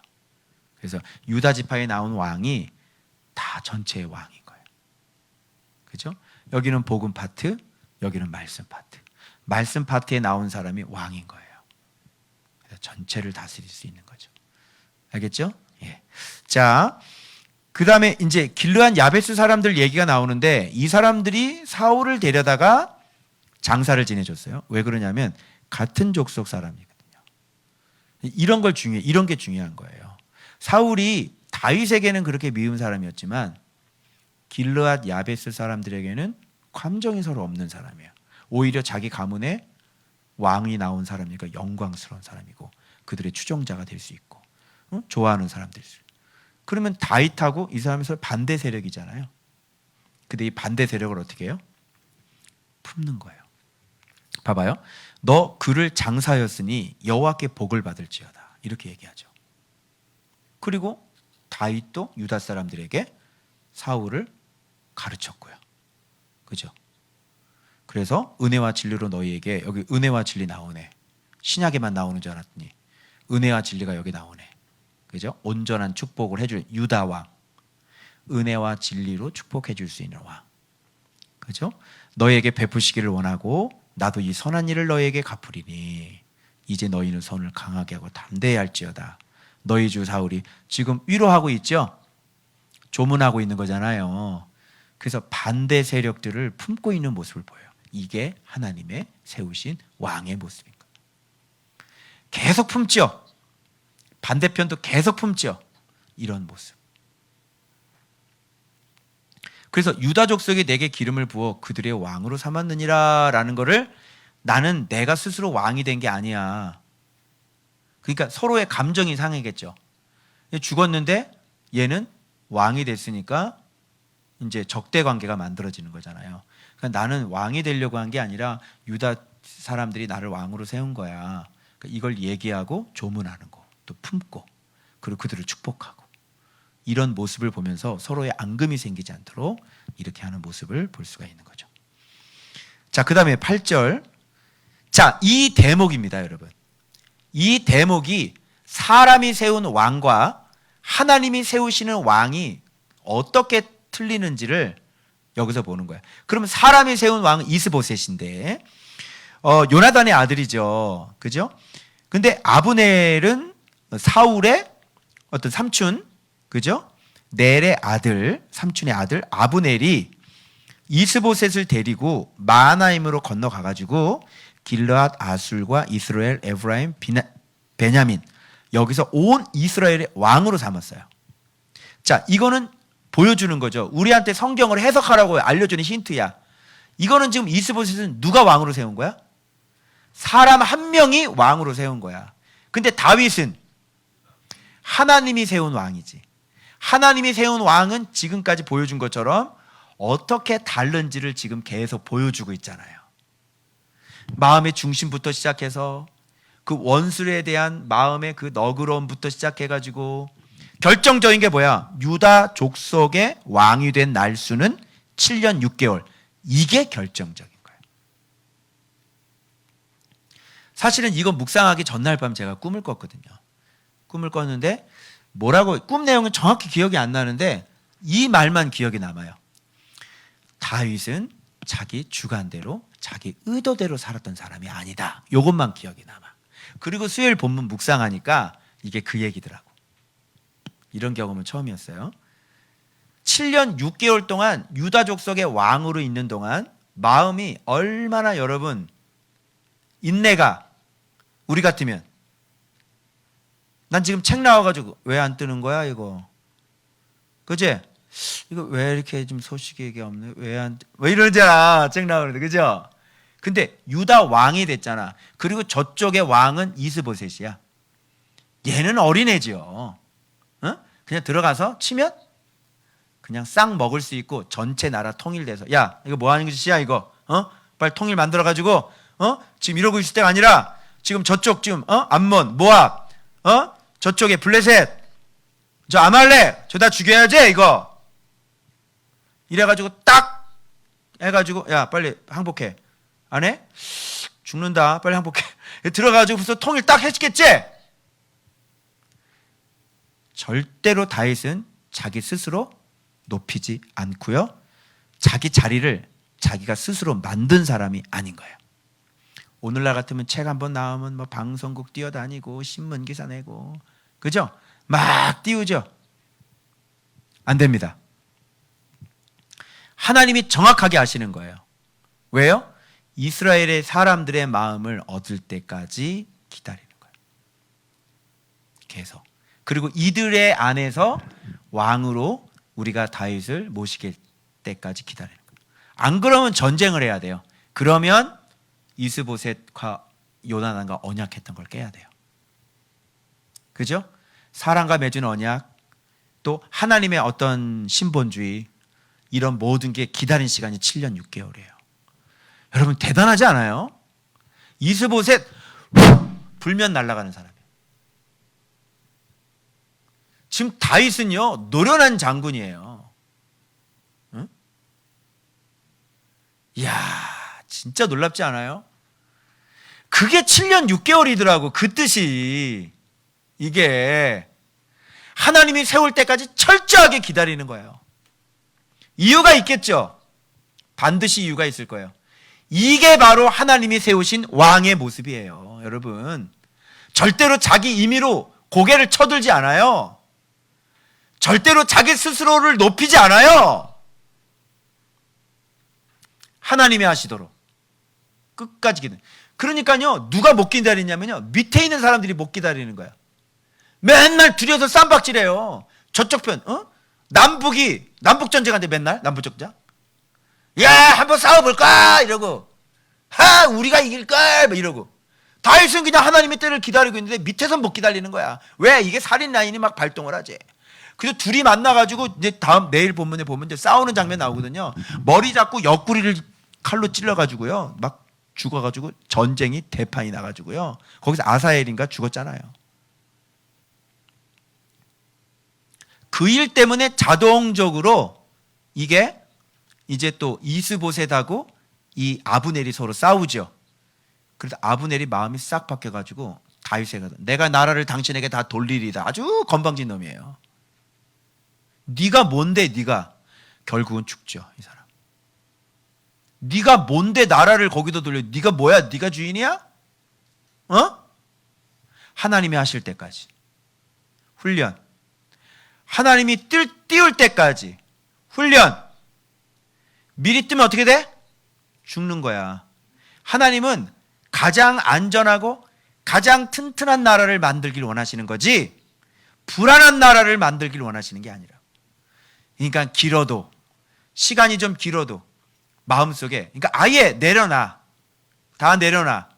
그래서 유다 지파에 나온 왕이 다 전체의 왕인 거예요. 그죠? 여기는 복음 파트, 여기는 말씀 파트. 말씀 파트에 나온 사람이 왕인 거예요. 그래서 전체를 다스릴 수 있는 거죠. 알겠죠? 예. 자, 그 다음에 이제 길르앗 야베스 사람들 얘기가 나오는데 이 사람들이 사울을 데려다가 장사를 지내줬어요. 왜 그러냐면 같은 족속 사람이거든요. 이런 게 중요한 거예요. 사울이 다윗에게는 그렇게 미운 사람이었지만 길르앗 야베스 사람들에게는 감정이 서로 없는 사람이에요. 오히려 자기 가문에 왕이 나온 사람이니까 영광스러운 사람이고 그들의 추종자가 될 수 있고 좋아하는 사람들. 그러면 다윗하고 이 사람이 서로 반대 세력이잖아요. 근데 이 반대 세력을 어떻게 해요? 품는 거예요. 봐봐요. 너 그를 장사였으니 여호와께 복을 받을지어다. 이렇게 얘기하죠. 그리고 다윗도 유다 사람들에게 사울을 가르쳤고요. 그죠? 그래서 은혜와 진리로 너희에게, 여기 은혜와 진리 나오네. 신약에만 나오는 줄 알았더니 은혜와 진리가 여기 나오네. 그죠? 온전한 축복을 해줄 유다 왕, 은혜와 진리로 축복해 줄 수 있는 왕. 그죠? 너희에게 베푸시기를 원하고 나도 이 선한 일을 너희에게 갚으리니 이제 너희는 손을 강하게 하고 담대히 할지어다. 너희 주 사울이 지금 위로하고 있죠? 조문하고 있는 거잖아요. 그래서 반대 세력들을 품고 있는 모습을 보여요. 이게 하나님의 세우신 왕의 모습인 거예요. 계속 품죠. 반대편도 계속 품죠. 이런 모습. 그래서 유다 족속이 내게 기름을 부어 그들의 왕으로 삼았느니라 라는 거를 나는 내가 스스로 왕이 된 게 아니야. 그러니까 서로의 감정이 상하겠죠. 죽었는데 얘는 왕이 됐으니까 이제 적대 관계가 만들어지는 거잖아요. 그러니까 나는 왕이 되려고 한 게 아니라 유다 사람들이 나를 왕으로 세운 거야. 그러니까 이걸 얘기하고 조문하는 거, 또 품고, 그리고 그들을 축복하고, 이런 모습을 보면서 서로의 앙금이 생기지 않도록 이렇게 하는 모습을 볼 수가 있는 거죠. 자, 그 다음에 8절. 자, 이 대목입니다, 여러분. 이 대목이 사람이 세운 왕과 하나님이 세우시는 왕이 어떻게 틀리는지를 여기서 보는 거예요. 그러면 사람이 세운 왕은 이스보셋인데 요나단의 아들이죠. 그죠? 근데 아브넬은 사울의 어떤 삼촌, 그죠? 넬의 아들, 삼촌의 아들 아브넬이 이스보셋을 데리고 마하나임으로 건너가가지고 길르앗, 아술과 이스라엘, 에브라임, 베냐민, 여기서 온 이스라엘의 왕으로 삼았어요. 자, 이거는 보여주는 거죠. 우리한테 성경을 해석하라고 알려주는 힌트야. 이거는 지금 이스보셋은 누가 왕으로 세운 거야? 사람 한 명이 왕으로 세운 거야. 근데 다윗은 하나님이 세운 왕이지. 하나님이 세운 왕은 지금까지 보여준 것처럼 어떻게 다른지를 지금 계속 보여주고 있잖아요. 마음의 중심부터 시작해서 그 원수에 대한 마음의 그 너그러움부터 시작해가지고 결정적인 게 뭐야? 유다 족속의 왕이 된 날수는 7년 6개월. 이게 결정적인 거예요. 사실은 이거 묵상하기 전날 밤 제가 꿈을 꿨거든요. 꿈을 꿨는데 뭐라고, 꿈 내용은 정확히 기억이 안 나는데 이 말만 기억이 남아요. 다윗은 자기 주관대로 자기 의도대로 살았던 사람이 아니다. 이것만 기억이 남아. 그리고 수요일 본문 묵상하니까 이게 그 얘기더라고. 이런 경험은 처음이었어요. 7년 6개월 동안 유다 족속의 왕으로 있는 동안 마음이 얼마나, 여러분, 인내가, 우리 같으면 난 지금 책 나와가지고 왜 안 뜨는 거야 이거, 그지? 이거 왜 이렇게 좀 소식이 이게 없네, 왜 이러잖아, 책 나오는데, 그죠? 근데 유다 왕이 됐잖아. 그리고 저쪽의 왕은 이스보셋이야. 얘는 어린애지요. 그냥 들어가서 치면 그냥 싹 먹을 수 있고 전체 나라 통일돼서, 야 이거 뭐 하는 짓이야 이거, 빨리 통일 만들어가지고, 지금 이러고 있을 때가 아니라 지금 저쪽 지금 암몬, 모압, 저쪽에 블레셋, 저 아말렉, 저 다 죽여야지 이거. 이래가지고 딱 해가지고, 야 빨리 항복해. 안 해? 죽는다. 빨리 항복해. 들어가지고 벌써 통일 딱 했겠지? 절대로 다윗은 자기 스스로 높이지 않고요, 자기 자리를 자기가 스스로 만든 사람이 아닌 거예요. 오늘날 같으면 책 한번 나오면 뭐 방송국 뛰어다니고 신문 기사 내고, 그죠? 막 띄우죠. 안 됩니다. 하나님이 정확하게 아시는 거예요. 왜요? 이스라엘의 사람들의 마음을 얻을 때까지 기다리는 거예요. 계속. 그리고 이들의 안에서 왕으로 우리가 다윗을 모시게 때까지 기다리는 거예요. 안 그러면 전쟁을 해야 돼요. 그러면 이스보셋과 요나단과 언약했던 걸 깨야 돼요. 그죠? 사람과 맺은 언약, 또 하나님의 어떤 신본주의, 이런 모든 게 기다린 시간이 7년 6개월이에요. 여러분 대단하지 않아요? 이스보셋 불면 날아가는 사람이에요. 지금 다윗은요 노련한 장군이에요. 응? 이야 진짜 놀랍지 않아요? 그게 7년 6개월이더라고. 그 뜻이 이게 하나님이 세울 때까지 철저하게 기다리는 거예요. 이유가 있겠죠. 반드시 이유가 있을 거예요. 이게 바로 하나님이 세우신 왕의 모습이에요. 여러분 절대로 자기 임의로 고개를 쳐들지 않아요. 절대로 자기 스스로를 높이지 않아요. 하나님이 하시도록 끝까지 기다려. 그러니까요 누가 못 기다리냐면요 밑에 있는 사람들이 못 기다리는 거야. 맨날 들여서 쌈박질해요. 저쪽 편 남북 전쟁한테 맨날 남북 전쟁. 야 한번 싸워볼까 이러고 우리가 이길걸 뭐 이러고. 다윗은 그냥 하나님의 때를 기다리고 있는데 밑에선 못 기다리는 거야. 왜? 이게 살인 라인이 막 발동을 하지. 그래서 둘이 만나가지고 이제 내일 본문에 보면 이제 싸우는 장면 나오거든요. 머리 잡고 옆구리를 칼로 찔러가지고요 막 죽어가지고 전쟁이 대판이 나가지고요 거기서 아사엘인가 죽었잖아요. 그 일 때문에 자동적으로 이게 이제 또 이스보셋하고 이 아브넬이 서로 싸우죠. 그래서 아브넬이 마음이 싹 바뀌어가지고 다윗에게 내가 나라를 당신에게 다 돌리리다. 아주 건방진 놈이에요. 네가 뭔데 네가. 결국은 죽죠 이 사람. 네가 뭔데 나라를 거기다 돌려. 네가 뭐야? 네가 주인이야? 하나님이 하실 때까지 훈련. 하나님이 띄울 때까지 훈련. 미리 뜨면 어떻게 돼? 죽는 거야. 하나님은 가장 안전하고 가장 튼튼한 나라를 만들길 원하시는 거지 불안한 나라를 만들길 원하시는 게 아니라. 그러니까 길어도 시간이 좀 길어도 마음속에 그러니까 아예 내려놔. 다 내려놔.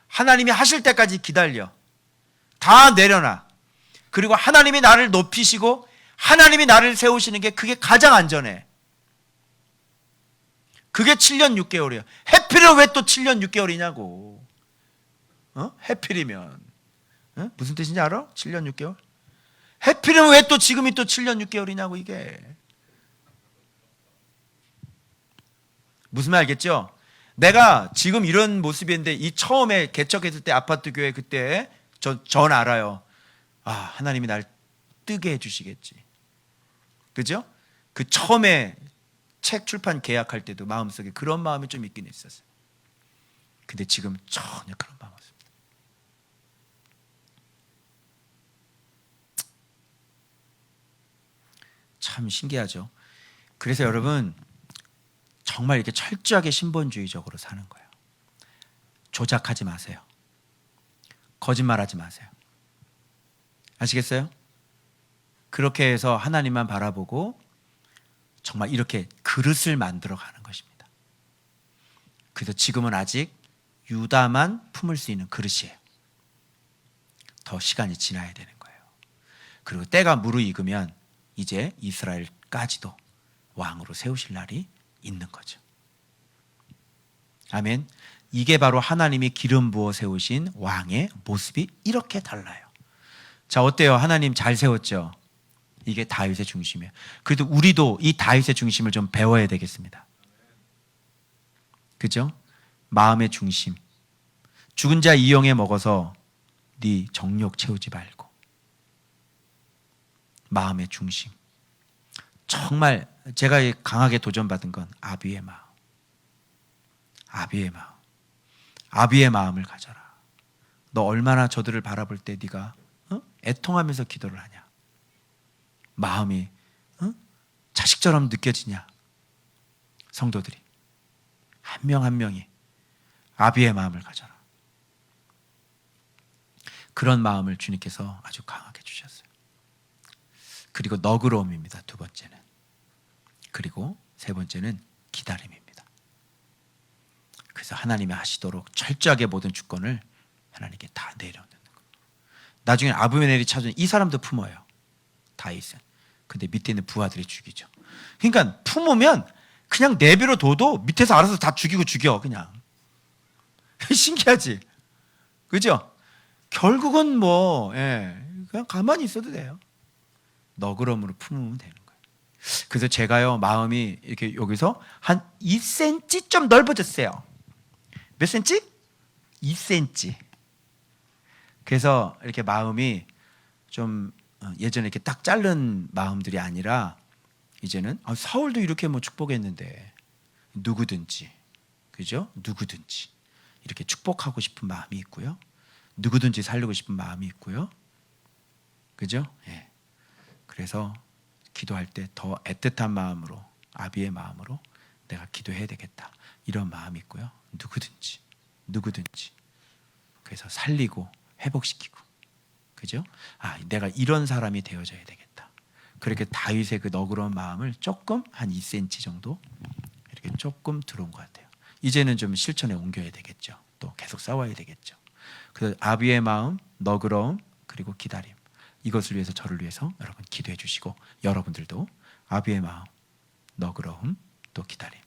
하나님이 하실 때까지 기다려. 다 내려놔. 그리고 하나님이 나를 높이시고 하나님이 나를 세우시는 게 그게 가장 안전해. 그게 7년 6개월이야. 해필은 왜 또 7년 6개월이냐고. 해필이면. 무슨 뜻인지 알아? 7년 6개월? 해필은 왜 또 지금이 또 7년 6개월이냐고 이게. 무슨 말 알겠죠? 내가 지금 이런 모습인데 이 처음에 개척했을 때 아파트 교회 그때 전 알아요. 하나님이 날 뜨게 해주시겠지. 그죠? 그 처음에 책 출판 계약할 때도 마음속에 그런 마음이 좀 있긴 있었어요. 근데 지금 전혀 그런 마음 없습니다. 참 신기하죠. 그래서 여러분 정말 이렇게 철저하게 신본주의적으로 사는 거예요. 조작하지 마세요. 거짓말하지 마세요. 아시겠어요? 그렇게 해서 하나님만 바라보고 정말 이렇게 그릇을 만들어 가는 것입니다. 그래서 지금은 아직 유다만 품을 수 있는 그릇이에요. 더 시간이 지나야 되는 거예요. 그리고 때가 무르익으면 이제 이스라엘까지도 왕으로 세우실 날이 있는 거죠. 아멘. 이게 바로 하나님이 기름 부어 세우신 왕의 모습이 이렇게 달라요. 자, 어때요? 하나님 잘 세웠죠? 이게 다윗의 중심이에요. 그래도 우리도 이 다윗의 중심을 좀 배워야 되겠습니다. 그죠? 마음의 중심. 죽은 자 이영애 먹어서 네 정욕 채우지 말고. 마음의 중심. 정말 제가 강하게 도전받은 건 아비의 마음. 아비의 마음. 아비의 마음을 가져라. 너 얼마나 저들을 바라볼 때 네가 애통하면서 기도를 하냐. 마음이 자식처럼 느껴지냐? 성도들이 한 명 한 명이 아비의 마음을 가져라. 그런 마음을 주님께서 아주 강하게 주셨어요. 그리고 너그러움입니다. 두 번째는. 그리고 세 번째는 기다림입니다. 그래서 하나님이 하시도록 철저하게 모든 주권을 하나님께 다 내려놓는 거예요. 나중에 아브메넬이 찾은 이 사람도 품어요. 다윗은. 근데 밑에 있는 부하들이 죽이죠. 그러니까 품으면 그냥 내버려 둬도 밑에서 알아서 다 죽여 그냥. 신기하지? 그죠? 결국은 그냥 가만히 있어도 돼요. 너그러움으로 품으면 되는 거예요. 그래서 제가요, 마음이 이렇게 여기서 한 2cm 좀 넓어졌어요. 몇 cm? 2cm. 그래서 이렇게 마음이 좀 예전에 이렇게 딱 자른 마음들이 아니라 이제는 사울도 이렇게 축복했는데 누구든지, 그죠? 누구든지 이렇게 축복하고 싶은 마음이 있고요. 누구든지 살리고 싶은 마음이 있고요. 그죠? 예. 그래서 기도할 때 더 애틋한 마음으로, 아비의 마음으로 내가 기도해야 되겠다. 이런 마음이 있고요. 누구든지. 그래서 살리고 회복시키고. 그죠? 내가 이런 사람이 되어져야 되겠다. 그렇게 다윗의 그 너그러운 마음을 조금 한 2cm 정도 이렇게 조금 들어온 것 같아요. 이제는 좀 실천에 옮겨야 되겠죠. 또 계속 싸워야 되겠죠. 그래서 아비의 마음, 너그러움, 그리고 기다림. 이것을 위해서 저를 위해서 여러분 기도해 주시고, 여러분들도 아비의 마음, 너그러움, 또 기다림,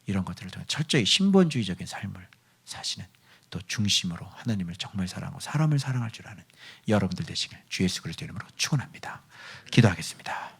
이런 것들을 통해 철저히 신본주의적인 삶을 사시는, 또 중심으로 하나님을 정말 사랑하고 사람을 사랑할 줄 아는 여러분들 되시길 주 예수 그리스도 이름으로 축원합니다. 기도하겠습니다.